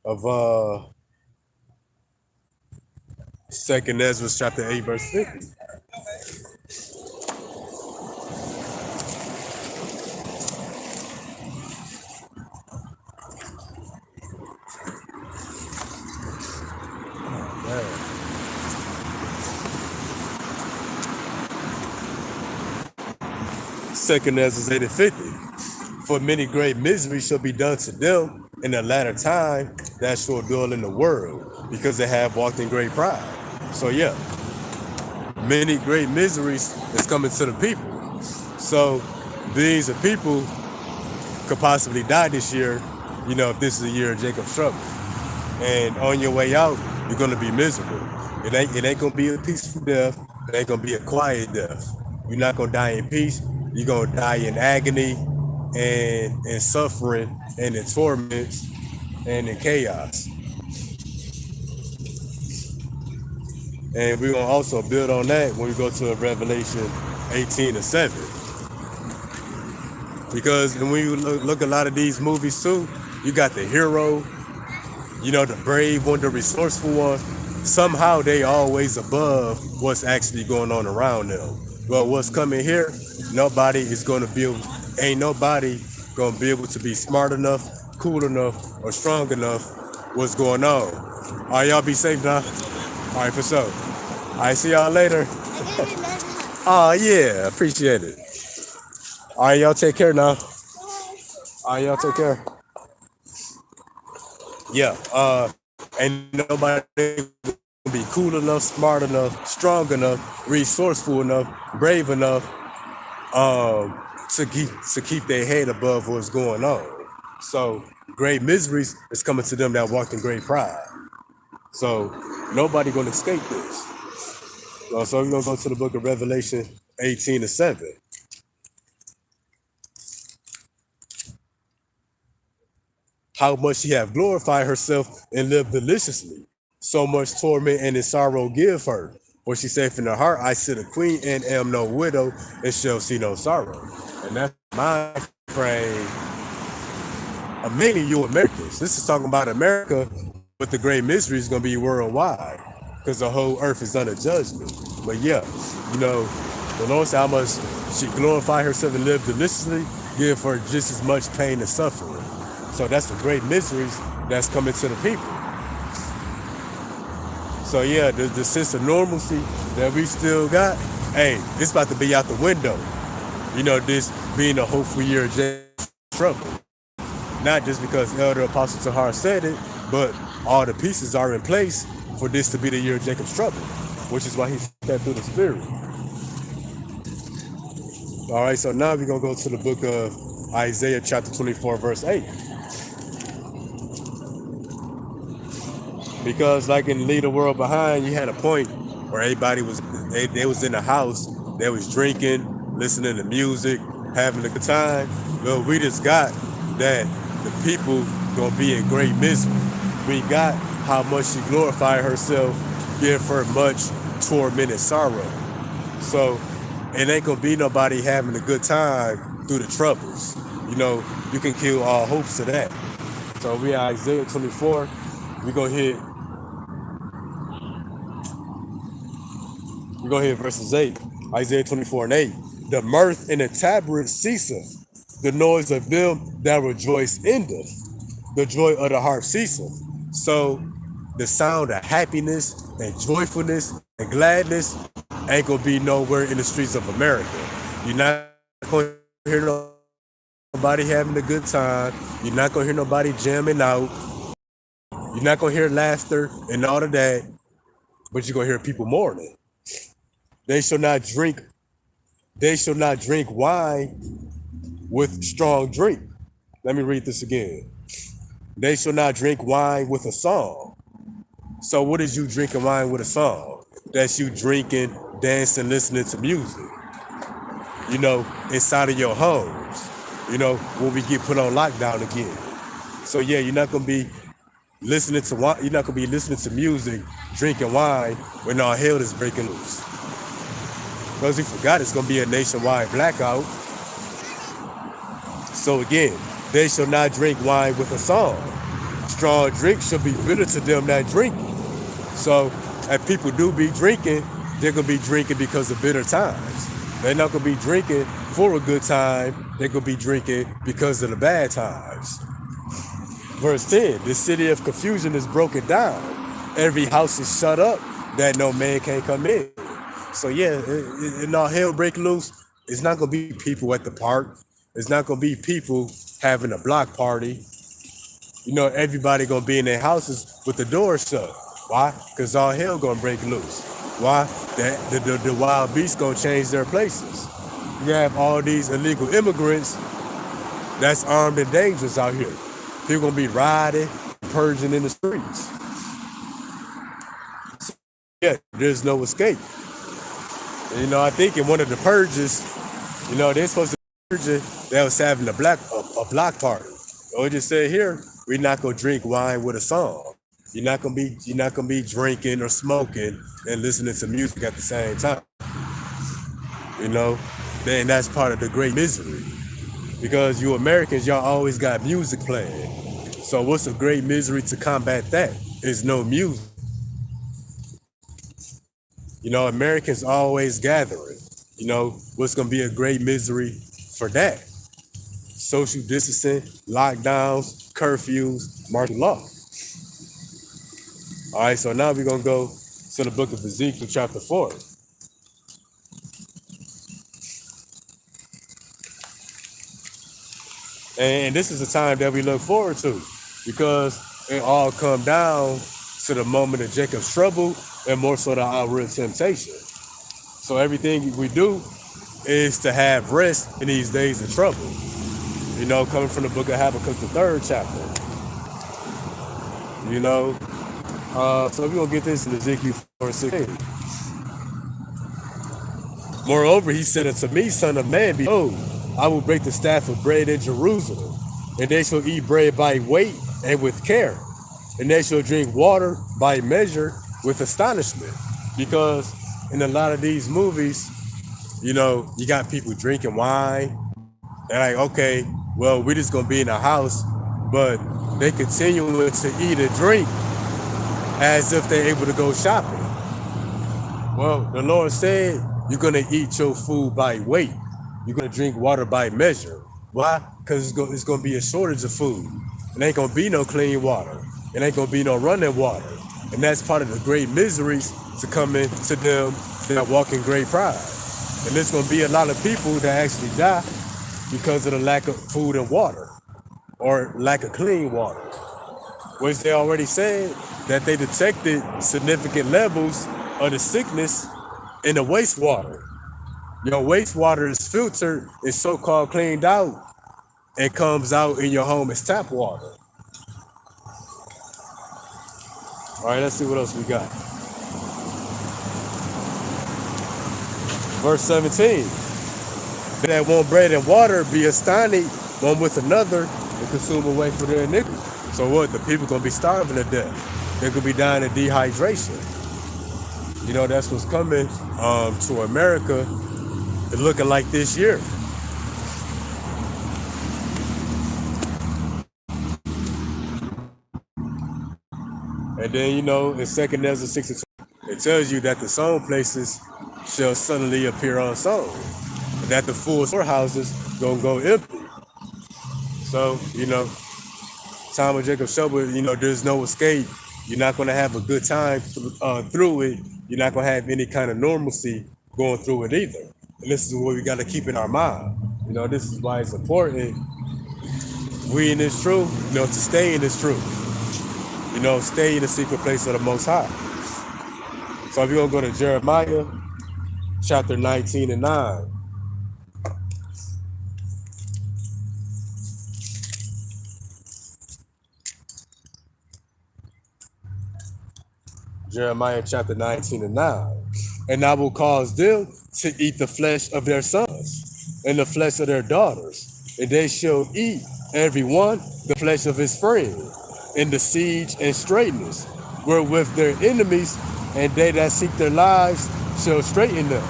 of 2nd Ezra chapter 8, verse 50. Second Ezra 8 and 50. For many great misery shall be done to them in the latter time that shall dwell in the world, because they have walked in great pride. So yeah, many great miseries is coming to the people. So billions of people could possibly die this year, if this is a year of Jacob's trouble. And on your way out, you're gonna be miserable. It ain't gonna be a peaceful death. It ain't gonna be a quiet death. You're not gonna die in peace. You're gonna die in agony and suffering and in torments and in chaos. And we're gonna also build on that when we go to Revelation 18:7. Because when you look a lot of these movies too, you got the hero, the brave one, the resourceful one. Somehow they always above what's actually going on around them. But what's coming here, ain't nobody gonna be able to be smart enough, cool enough, or strong enough what's going on. All right, y'all be safe now. All right, for sure. All right, see y'all later. Oh yeah, appreciate it. All right, y'all take care now. All right, y'all take care. Yeah, ain't nobody be cool enough, smart enough, strong enough, resourceful enough, brave enough to keep their head above what's going on. So great miseries is coming to them that walked in great pride. So nobody gonna escape this. So we're gonna go to the book of Revelation 18:7. How much she have glorified herself and lived deliciously. So much torment and in sorrow give her. For she saith in her heart, I sit a queen and am no widow and shall see no sorrow. And that's my frame. Mainly you Americans. This is talking about America, but the great misery is going to be worldwide because the whole earth is under judgment. But yeah, the Lord said how much she glorified herself and lived deliciously, give her just as much pain and suffering. So that's the great miseries that's coming to the people. So yeah, the sense of normalcy that we still got, hey, it's about to be out the window. This being a hopeful year of Jacob's trouble. Not just because Elder Apostle Tahar said it, but all the pieces are in place for this to be the year of Jacob's trouble, which is why he said through the Spirit. All right, so now we're going to go to the book of Isaiah chapter 24, verse 8. Because like in Leave the World Behind, you had a point where everybody they was in the house, they was drinking, listening to music, having a good time. Well, we just got that the people gonna be in great misery. We got how much she glorified herself, give her much torment and sorrow. So it ain't gonna be nobody having a good time through the troubles. You can kill all hopes of that. So we are Isaiah 24. We're gonna hit verses 8. Isaiah 24 and 8. The mirth and the tabret ceaseth. The noise of them that rejoice endeth. The joy of the harp ceaseth. So the sound of happiness and joyfulness and gladness ain't gonna be nowhere in the streets of America. You're not gonna hear nobody having a good time. You're not gonna hear nobody jamming out. You're not gonna hear laughter and all of that, but you're gonna hear people mourning. They shall not drink wine with strong drink. Let me read this again. They shall not drink wine with a song. So what is you drinking wine with a song? That's you drinking, dancing, listening to music. Inside of your homes. When we get put on lockdown again. So yeah, you're not gonna be listening to wine. You're not gonna be listening to music, drinking wine when all hell is breaking loose. Because we forgot it's gonna be a nationwide blackout. So again, they shall not drink wine with a song. Strong drink shall be bitter to them that drink it. So if people do be drinking, they're gonna be drinking because of bitter times. They're not gonna be drinking for a good time. They're gonna be drinking because of the bad times. Verse 10, the city of confusion is broken down. Every house is shut up that no man can come in. So yeah, and all hell break loose. It's not gonna be people at the park. It's not gonna be people having a block party. You know, everybody gonna be in their houses with the doors shut. Why? Because all hell gonna break loose. Why? The wild beasts gonna change their places. You have all these illegal immigrants that's armed and dangerous out here. People gonna be riding, purging in the streets. Yeah, there's no escape. And, you know, I think in one of the purges, you know, they're supposed to purge it. They was having a block party. So it just said here, we're not gonna drink wine with a song. You're not gonna be drinking or smoking and listening to music at the same time. You know, then that's part of the great misery. Because you Americans, y'all always got music playing. So what's a great misery to combat that? Is no music. You know, Americans always gathering. You know, what's gonna be a great misery for that? Social distancing, lockdowns, curfews, martial law. All right, so now we're gonna go to the book of Ezekiel chapter 4. And this is a time that we look forward to because it all come down to the moment of Jacob's trouble and more so the hour of temptation. So everything we do is to have rest in these days of trouble. You know, coming from the book of Habakkuk, the 3rd chapter. You know, so we're going to get this in Ezekiel 4:16. Moreover, he said unto me, Son of man, behold, I will break the staff of bread in Jerusalem, and they shall eat bread by weight and with care, and they shall drink water by measure with astonishment. Because in a lot of these movies, you know, you got people drinking wine. They're like, okay, well, we're just going to be in the house, but they continue to eat and drink as if they're able to go shopping. Well, the Lord said, you're going to eat your food by weight. You're going to drink water by measure. Why? Because it's going to be a shortage of food. It ain't going to be no clean water. It ain't going to be no running water. And that's part of the great miseries to come into them that walk in great pride. And there's going to be a lot of people that actually die because of the lack of food and water or lack of clean water. Which they already said that they detected significant levels of the sickness in the wastewater. Your wastewater is filtered, is so-called cleaned out, and comes out in your home as tap water. All right, let's see what else we got. Verse 17. They that want bread and water be astonished one with another and consume away for their iniquity. So what? The people gonna be starving to death. They're gonna be dying of dehydration. You know, that's what's coming to America. It's looking like this year. And then, you know, in 2nd Ezra 6:20, it tells you that the sown places shall suddenly appear unsown, and that the full storehouses gonna go empty. So, you know, time of Jacob's trouble, you know, there's no escape. You're not gonna have a good time through it. You're not gonna have any kind of normalcy going through it either. And this is what we gotta keep in our mind. You know, this is why it's important, we in this truth, you know, to stay in this truth. You know, stay in the secret place of the Most High. So we're going to go to Jeremiah chapter 19 and 9. Jeremiah chapter 19 and 9. And I will cause them to eat the flesh of their sons and the flesh of their daughters, and they shall eat every one the flesh of his friend, in the siege and straightness, wherewith their enemies and they that seek their lives shall straighten them.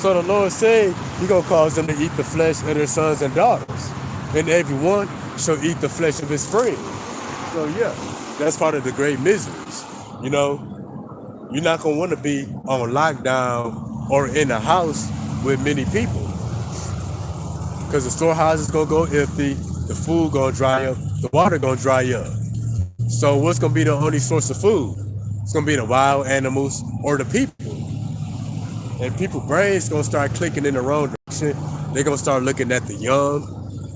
So the Lord said, He's gonna cause them to eat the flesh of their sons and daughters, and everyone shall eat the flesh of his friend. So yeah, that's part of the great miseries. You know, you're not gonna want to be on lockdown or in a house with many people, because the storehouse is gonna go empty, the food gonna dry up, the water gonna dry up. So what's gonna be the only source of food? It's gonna be the wild animals or the people. And people's brains gonna start clicking in the wrong direction. They're gonna start looking at the young,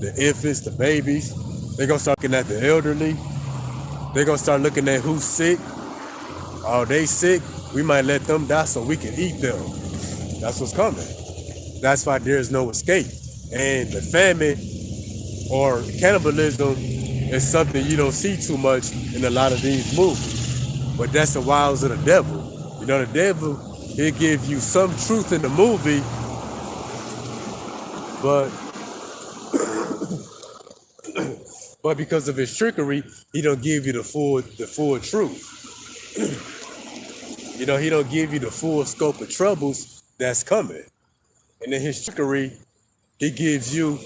the infants, the babies. They're gonna start looking at the elderly. They're gonna start looking at who's sick. Oh, they sick. We might let them die so we can eat them. That's what's coming. That's why there's no escape. And the famine or cannibalism is something you don't see too much in a lot of these movies. But that's the wiles of the devil. You know, the devil, he'll give you some truth in the movie, but but because of his trickery, he don't give you the full truth. You know, he don't give you the full scope of troubles that's coming. And in his trickery, he gives you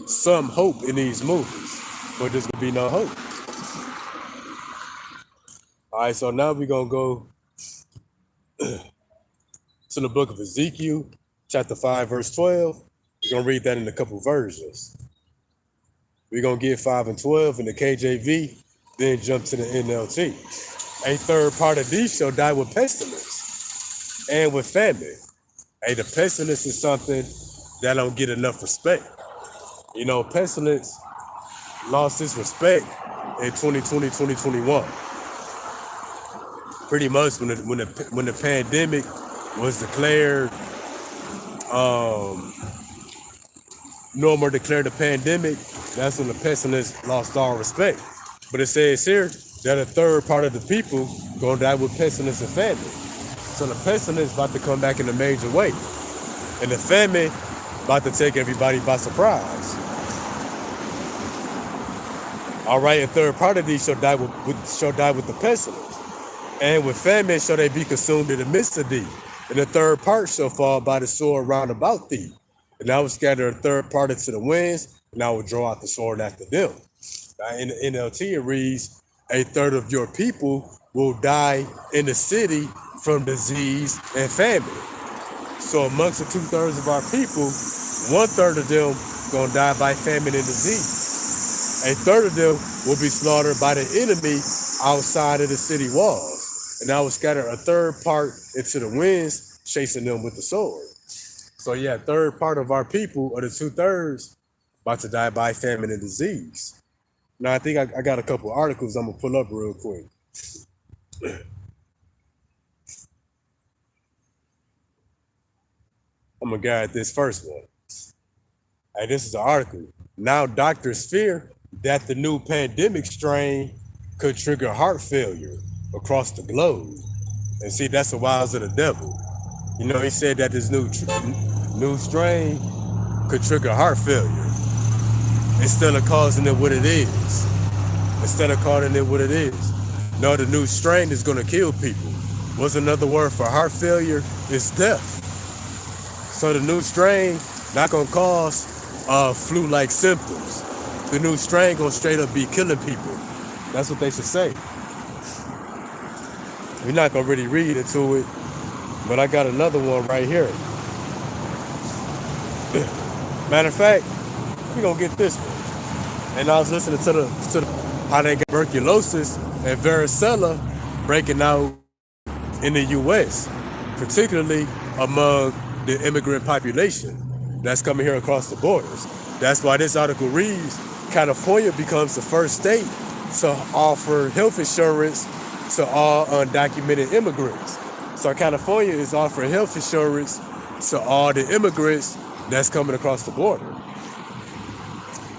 some hope in these movies, but there's gonna be no hope. All right, so now we're gonna go to the book of Ezekiel, chapter 5, verse 12. We're gonna read that in a couple versions. We're gonna get 5 and 12 in the KJV, then jump to the NLT. A third part of these shall die with pestilence and with famine. Hey, the pestilence is something that don't get enough respect. You know, pestilence lost its respect in 2020, 2021. Pretty much when the pandemic was declared, no more declared a pandemic, that's when the pestilence lost all respect. But it says here that a third part of the people gonna die with pestilence and famine. So the pestilence about to come back in a major way. And the famine about to take everybody by surprise. All right, a third part of these shall die with the pestilence. And with famine shall they be consumed in the midst of thee. And the third part shall fall by the sword round about thee. And I will scatter a third part into the winds, and I will draw out the sword after them. Now in the NLT it reads, a third of your people will die in the city from disease and famine. So amongst the 2/3 of our people, 1/3 of them gonna die by famine and disease. A third of them will be slaughtered by the enemy outside of the city walls. And I will scatter a third part into the winds, chasing them with the sword. So yeah, a third part of our people, or the 2/3, about to die by famine and disease. Now I think I got a couple articles I'm gonna pull up real quick. I'm gonna guide this first one. Hey, this is an article. Now doctors fear that the new pandemic strain could trigger heart failure across the globe. And see, that's the wiles of the devil. You know, he said that this new strain could trigger heart failure instead of causing it what it is. Instead of calling it what it is. No, the new strain is gonna kill people. What's another word for heart failure? It's death. So the new strain not gonna cause flu-like symptoms. The new strain gonna straight up be killing people. That's what they should say. We're not gonna really read into it, but I got another one right here. Matter of fact, we're gonna get this one. And I was listening to the how they got tuberculosis and varicella breaking out in the US, particularly among the immigrant population that's coming here across the borders. That's why this article reads, California becomes the first state to offer health insurance to all undocumented immigrants. So California is offering health insurance to all the immigrants that's coming across the border.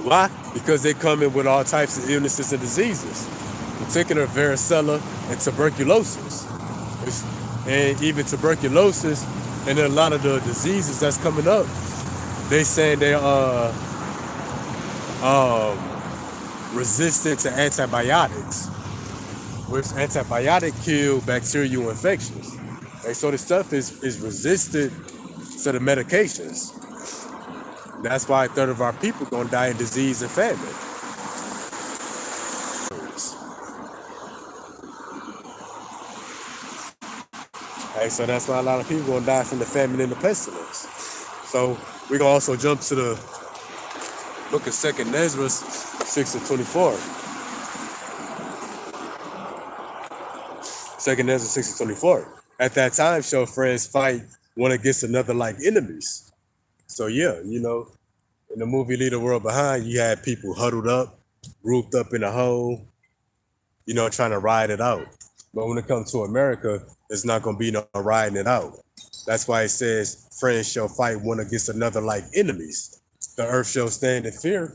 Why? Because they're coming with all types of illnesses and diseases, particular varicella and tuberculosis. And even tuberculosis and a lot of the diseases that's coming up, they saying they are resistant to antibiotics, which antibiotic kill bacterial infections. And so the stuff is resistant to the medications. That's why a third of our people gonna die in disease and famine. Hey, so that's why a lot of people gonna die from the famine and the pestilence. So we're gonna also jump to the book of 2nd Ezra 6-24. 2nd Ezra 6-24. At that time, shall friends fight one against another like enemies. So yeah, you know, in the movie Leave the World Behind, you had people huddled up, grouped up in a hole, trying to ride it out. But when it comes to America, it's not going to be no riding it out. That's why it says, friends shall fight one against another like enemies. The earth shall stand in fear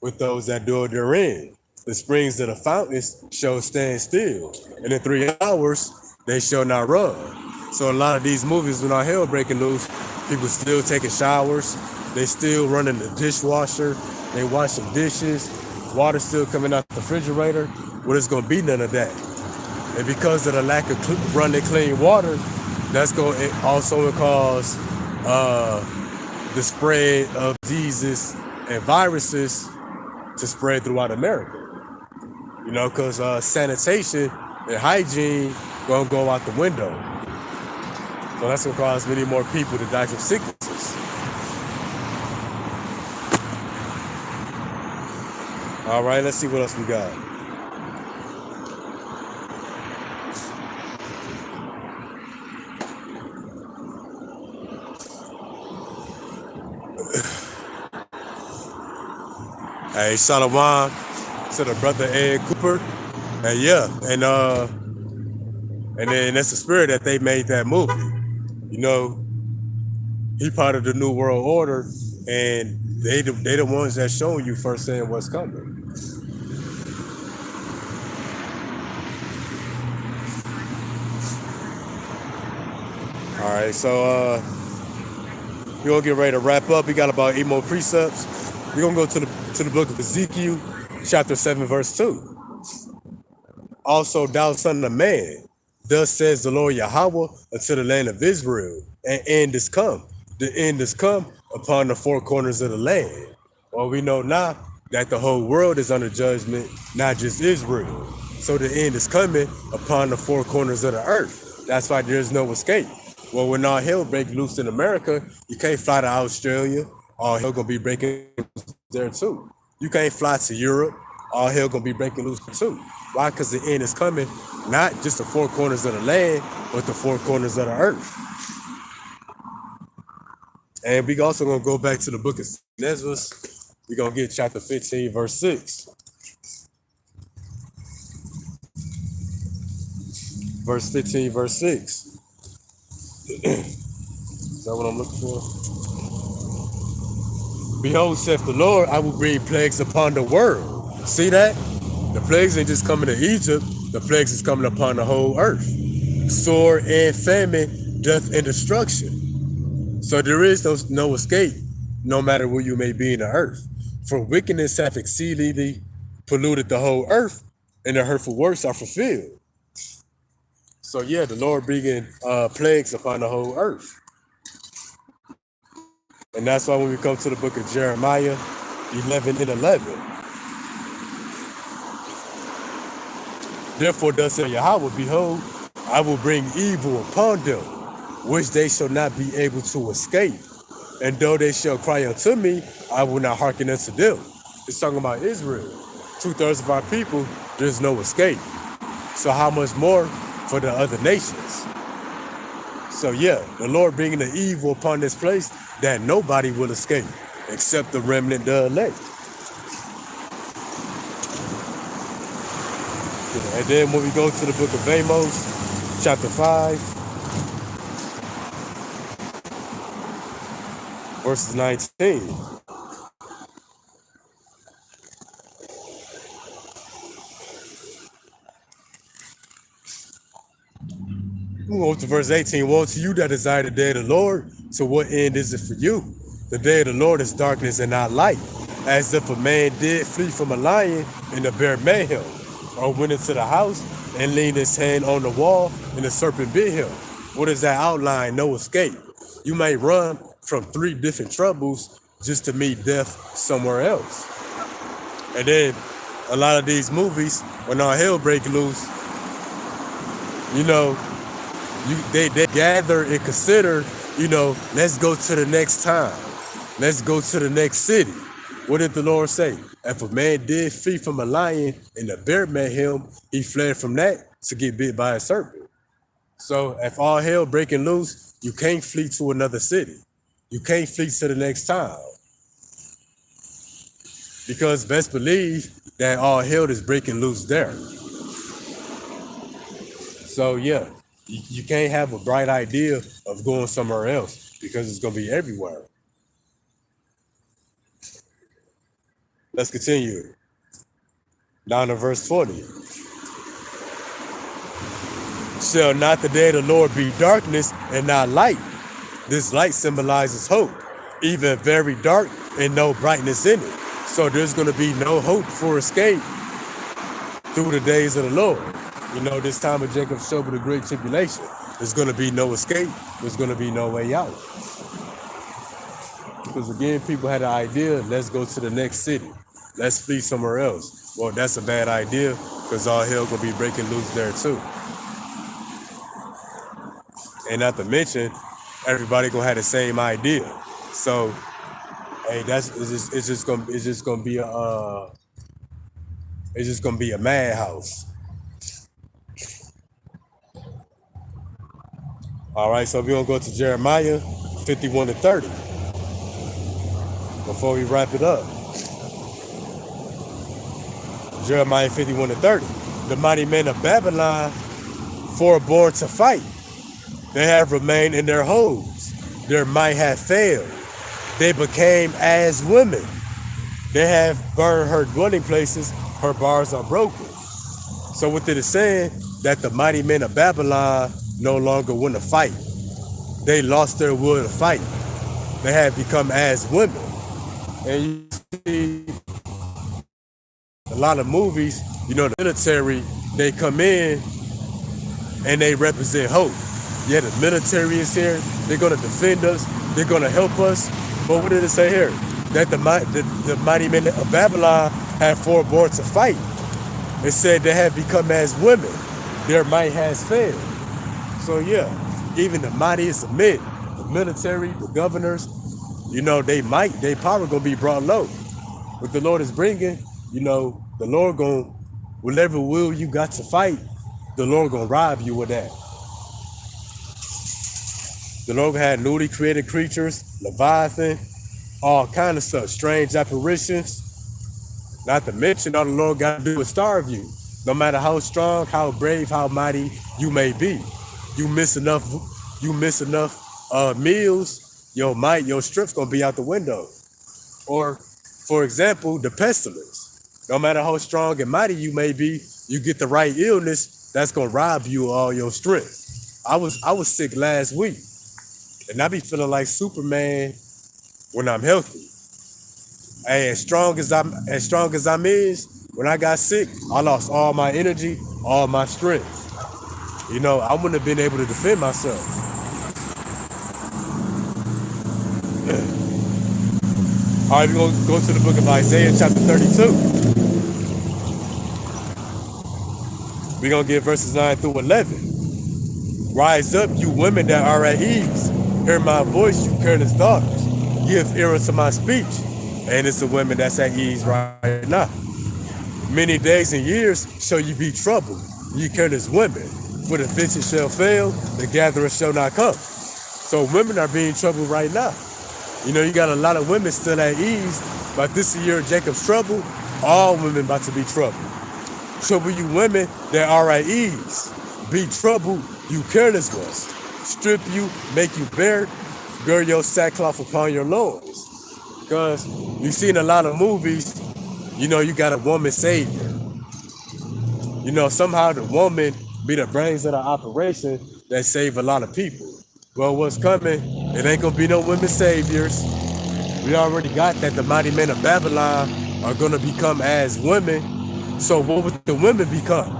with those that dwell therein. The springs of the fountains shall stand still, and in 3 hours they shall not run. So a lot of these movies, when our hell breaking loose, people still taking showers, they still running the dishwasher, they washing dishes, water still coming out the refrigerator. Well, there's gonna be none of that. And because of the lack of running clean water, that's going to also cause the spread of diseases and viruses to spread throughout America. Because sanitation and hygiene gonna go out the window. So that's gonna cause many more people to die from sicknesses. All right, let's see what else we got. Hey, Shalom to the brother Ed Cooper. And yeah, and then that's the spirit that they made that movie. He part of the New World Order, and they the ones that showing you firsthand what's coming. All right, so we're gonna get ready to wrap up. We got about 8 more precepts. We're gonna go to the book of Ezekiel, chapter 7, verse 2. Also, thou son of man, thus says the Lord Yahweh unto the land of Israel, an end is come. The end is come upon the four corners of the land. Well, we know now that the whole world is under judgment, not just Israel. So the end is coming upon the four corners of the earth. That's why there's no escape. Well, when all hell breaks loose in America, you can't fly to Australia. All hell gonna be breaking there too. You can't fly to Europe. All hell gonna be breaking loose too. Why? Because the end is coming, not just the four corners of the land, but the four corners of the earth. And we also gonna go back to the book of Ezra. We're gonna get chapter 15, verse 6. Verse 15, verse 6. Is that what I'm looking for? Behold, saith the Lord, I will bring plagues upon the world. See that? The plagues ain't just coming to Egypt. The plagues is coming upon the whole earth. Sword and famine, death and destruction. So there is no escape, no matter where you may be in the earth. For wickedness hath exceedingly polluted the whole earth, and the hurtful works are fulfilled. So yeah, the Lord bringing plagues upon the whole earth. And that's why when we come to the book of Jeremiah 11 and 11. Therefore thus saith Yahweh, behold, I will bring evil upon them, which they shall not be able to escape. And though they shall cry unto me, I will not hearken unto them. It's talking about Israel. 2/3 of our people, there's no escape. So how much more for the other nations? So yeah, the Lord bringing the evil upon this place that nobody will escape except the remnant, the elect. And then when we go to the book of Amos, chapter 5, verses 19. We go to verse 18. Woe to you that desire the day of the Lord. To what end is it for you? The day of the Lord is darkness and not light. As if a man did flee from a lion and the bear met him, or went into the house and leaned his hand on the wall and the serpent bit him. What is that outline? No escape. You may run from 3 different troubles just to meet death somewhere else. And then a lot of these movies, when all hell break loose, they gather and consider, let's go to the next town. Let's go to the next city. What did the Lord say? If a man did flee from a lion and the bear met him, he fled from that to get bit by a serpent. So if all hell breaking loose, you can't flee to another city. You can't flee to the next town. Because best believe that all hell is breaking loose there. So yeah, you can't have a bright idea of going somewhere else because it's gonna be everywhere. Let's continue down to verse 20. Shall not the day of the Lord be darkness and not light? This light symbolizes hope, even very dark and no brightness in it. So there's going to be no hope for escape through the days of the Lord. You know, this time of Jacob's trouble, the great tribulation, there's going to be no escape. There's going to be no way out. Because again, people had an idea, let's go to the next city. Let's flee somewhere else. Well, that's a bad idea because all hell going to be breaking loose there too. And not to mention, everybody gonna have the same idea. So, hey, it's just gonna be a madhouse. All right, so we're gonna go to Jeremiah 51 to 30 before we wrap it up. Jeremiah 51 to 30. The mighty men of Babylon forbore to fight. They have remained in their holes. Their might have failed. They became as women. They have burned her dwelling places. Her bars are broken. So what it is saying, that the mighty men of Babylon no longer want to fight. They lost their will to fight. They have become as women. And you see a lot of movies, you know, the military, they come in and they represent hope. Yeah, the military is here. They're going to defend us. They're going to help us. But what did it say here? That the mighty men of Babylon have forbore to fight. It said they have become as women. Their might has failed. So yeah, even the mightiest of men, the military, the governors, you know, their power going to be brought low. What the Lord is bringing, you know, the Lord going, whatever will you got to fight, the Lord going to rob you with that. The Lord had newly created creatures, Leviathan, all kind of stuff, strange apparitions. Not to mention, all the Lord got to do is starve you. No matter how strong, how brave, how mighty you may be. You miss enough meals, your might, your strength's gonna be out the window. Or, for example, the pestilence. No matter how strong and mighty you may be, you get the right illness, that's gonna rob you of all your strength. I was sick last week. And I be feeling like Superman when I'm healthy. Hey, as strong as I'm when I got sick, I lost all my energy, all my strength. You know, I wouldn't have been able to defend myself. All right, we're gonna go to the book of Isaiah, chapter 32. We're gonna get verses 9 through 11. Rise up, you women that are at ease. Hear my voice, you careless daughters. Give ear unto my speech. And it's the women that's at ease right now. Many days and years shall you be troubled, you careless women. For the venture shall fail, the gatherer shall not come. So women are being troubled right now. You know, you got a lot of women still at ease, but this year of Jacob's trouble, all women about to be troubled. Trouble you women that are at ease. Be troubled, you careless ones. Strip you, make you bare, gird your sackcloth upon your loins. Because you've seen a lot of movies, you know, you got a woman savior. You know, somehow the woman be the brains of the operation that save a lot of people. Well, what's coming? It ain't gonna be no women saviors. We already got that the mighty men of Babylon are gonna become as women. So what would the women become?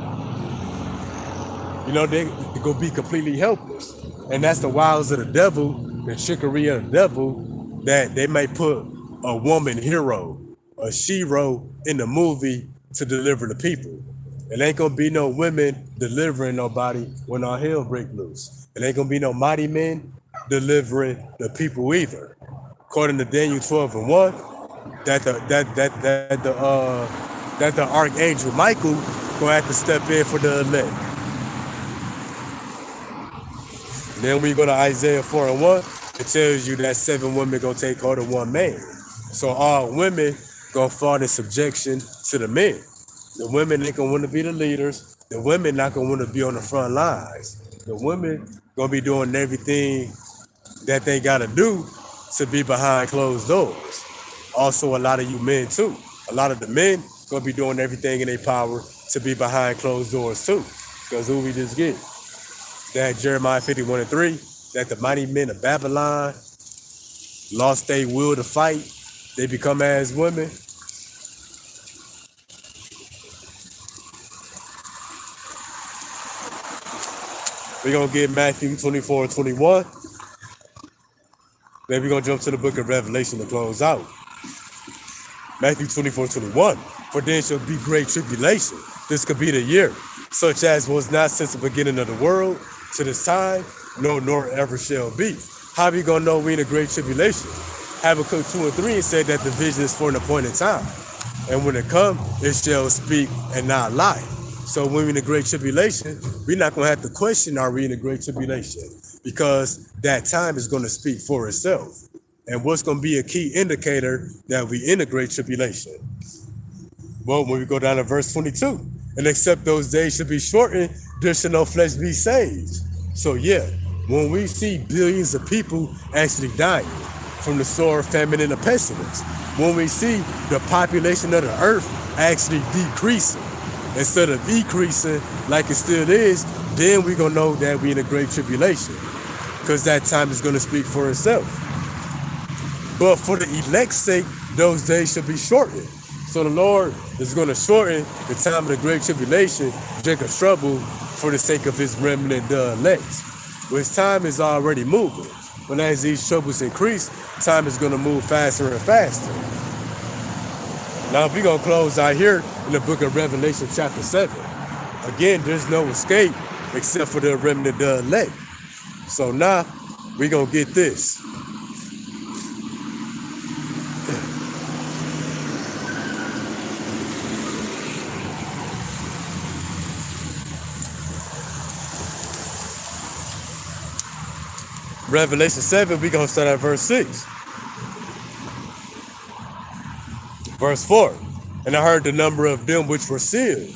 You know, they're gonna be completely helpless. And that's the wiles of the devil, the trickery of the devil, that they may put a woman hero, a shero in the movie to deliver the people. It ain't gonna be no women delivering nobody when all hell break loose. It ain't gonna be no mighty men delivering the people either. According to Daniel 12:1, that the archangel Michael gonna have to step in for the elect. And then we go to Isaiah 4:1, it tells you that 7 women gonna take hold of 1 man. So all women gonna fall in subjection to the men. The women ain't gonna want to be the leaders. The women not gonna want to be on the front lines. The women gonna be doing everything that they gotta do to be behind closed doors. Also, a lot of you men too. A lot of the men gonna be doing everything in their power to be behind closed doors too. Because who we just get? That Jeremiah 51:3, that the mighty men of Babylon lost their will to fight. They become as women. We're going to get Matthew 24:21. Then we're going to jump to the book of Revelation to close out. Matthew 24:21. For then shall be great tribulation. This could be the year, such as was not since the beginning of the world to this time, no, nor ever shall be. How we going to know we in a great tribulation? Habakkuk 2:3 said that the vision is for an appointed time. And when it comes, it shall speak and not lie. So when we're in a great tribulation, we're not going to have to question, are we in a great tribulation? Because that time is going to speak for itself. And what's going to be a key indicator that we in a great tribulation? Well, when we go down to verse 22, and except those days should be shortened, there shall no flesh be saved. So yeah, when we see billions of people actually dying from the sword, famine, and the pestilence, when we see the population of the earth actually decreasing instead of decreasing like it still is, then we're going to know that we're in a great tribulation, because that time is going to speak for itself. But for the elect's sake, those days should be shortened. So the Lord is going to shorten the time of the great tribulation, Jacob's trouble, for the sake of his remnant, the elect. Which time is already moving. But as these troubles increase, time is going to move faster and faster. Now we're going to close out here in the book of Revelation chapter 7. Again, there's no escape except for the remnant, the elect. So now we're going to get this. Revelation 7, we're going to start at verse 6. Verse 4. And I heard the number of them which were sealed.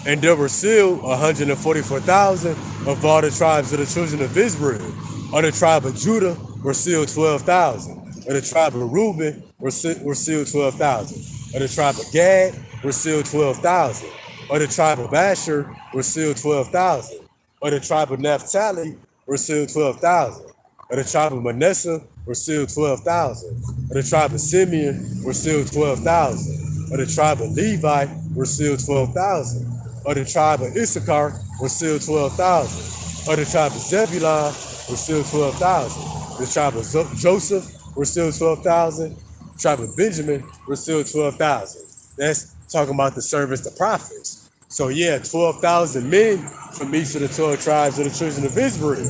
And there were sealed 144,000 of all the tribes of the children of Israel. Of the tribe of Judah were sealed 12,000. Of the tribe of Reuben were sealed 12,000. Of the tribe of Gad were sealed 12,000. Of the tribe of Asher were sealed 12,000. Of the tribe of Naphtali were sealed 12,000. Of the tribe of Manasseh were sealed 12,000. Of the tribe of Simeon were sealed 12,000. Of the tribe of Levi were sealed 12,000. Of the tribe of Issachar were sealed 12,000. Of the tribe of Zebulun were sealed 12,000. The tribe of Joseph were sealed 12,000. The tribe of Benjamin were sealed 12,000. That's talking about the servants, the prophets. So yeah, 12,000 men from each of the 12 tribes of the children of Israel.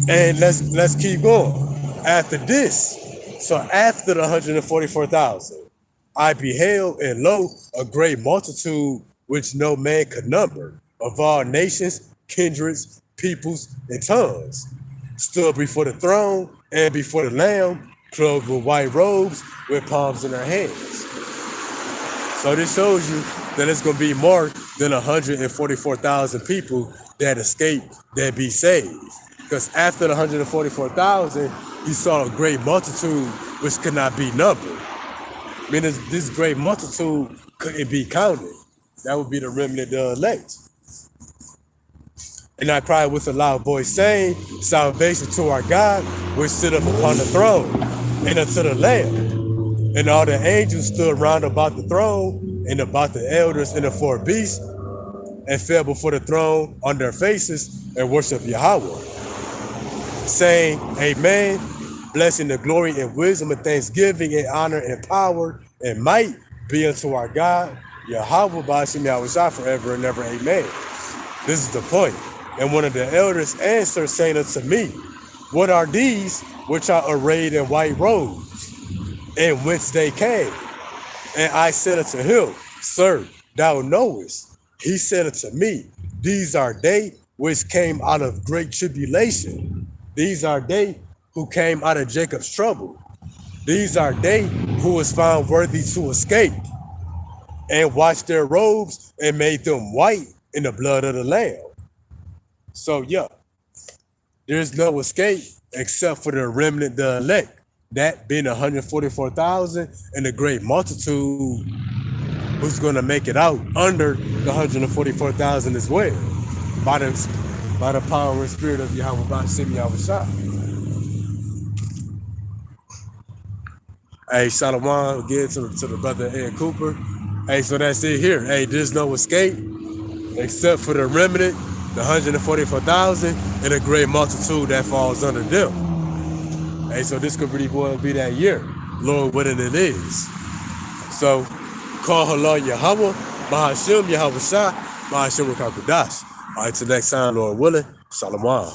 And let's keep going. After this, so after the 144,000, I beheld, and lo, a great multitude which no man could number, of all nations, kindreds, peoples, and tongues, stood before the throne and before the Lamb, clothed with white robes, with palms in their hands. So this shows you that it's going to be more than 144,000 people that escape, that be saved. Because after the 144,000, you saw a great multitude which could not be numbered. I mean, this great multitude couldn't be counted. That would be the remnant, the elect. And I cried with a loud voice, saying, salvation to our God, which sitteth upon the throne, and unto the Lamb. And all the angels stood round about the throne, and about the elders and the four beasts, and fell before the throne on their faces, and worshiped Yahweh, saying, Amen. Blessing, the glory, and wisdom, and thanksgiving, and honor, and power, and might be unto our God, Yahweh Bashim Yahushua, forever and ever. Amen. This is the point. And one of the elders answered, saying unto me, what are these which are arrayed in white robes, and whence they came? And I said unto him, Sir, thou knowest. He said unto me, these are they which came out of great tribulation. These are they who came out of Jacob's trouble. These are they who was found worthy to escape. and washed their robes and made them white in the blood of the Lamb. So yeah, there's no escape except for the remnant, the elect, that being 144,000 and the great multitude who's going to make it out under the 144,000 as well by the power and spirit of Yahweh Bashim Yahweh Shah. Hey, Shalom again to the brother Ed Cooper. Hey, so that's it here. Hey, there's no escape except for the remnant, the 144,000, and a great multitude that falls under them. Hey, so this could really well be that year. Lord willing it is. So, call Halal Yahweh, Bahashim Yahweh Shah, Bahashim Rakakudash. All right, till next time, Lord willing. Shalom.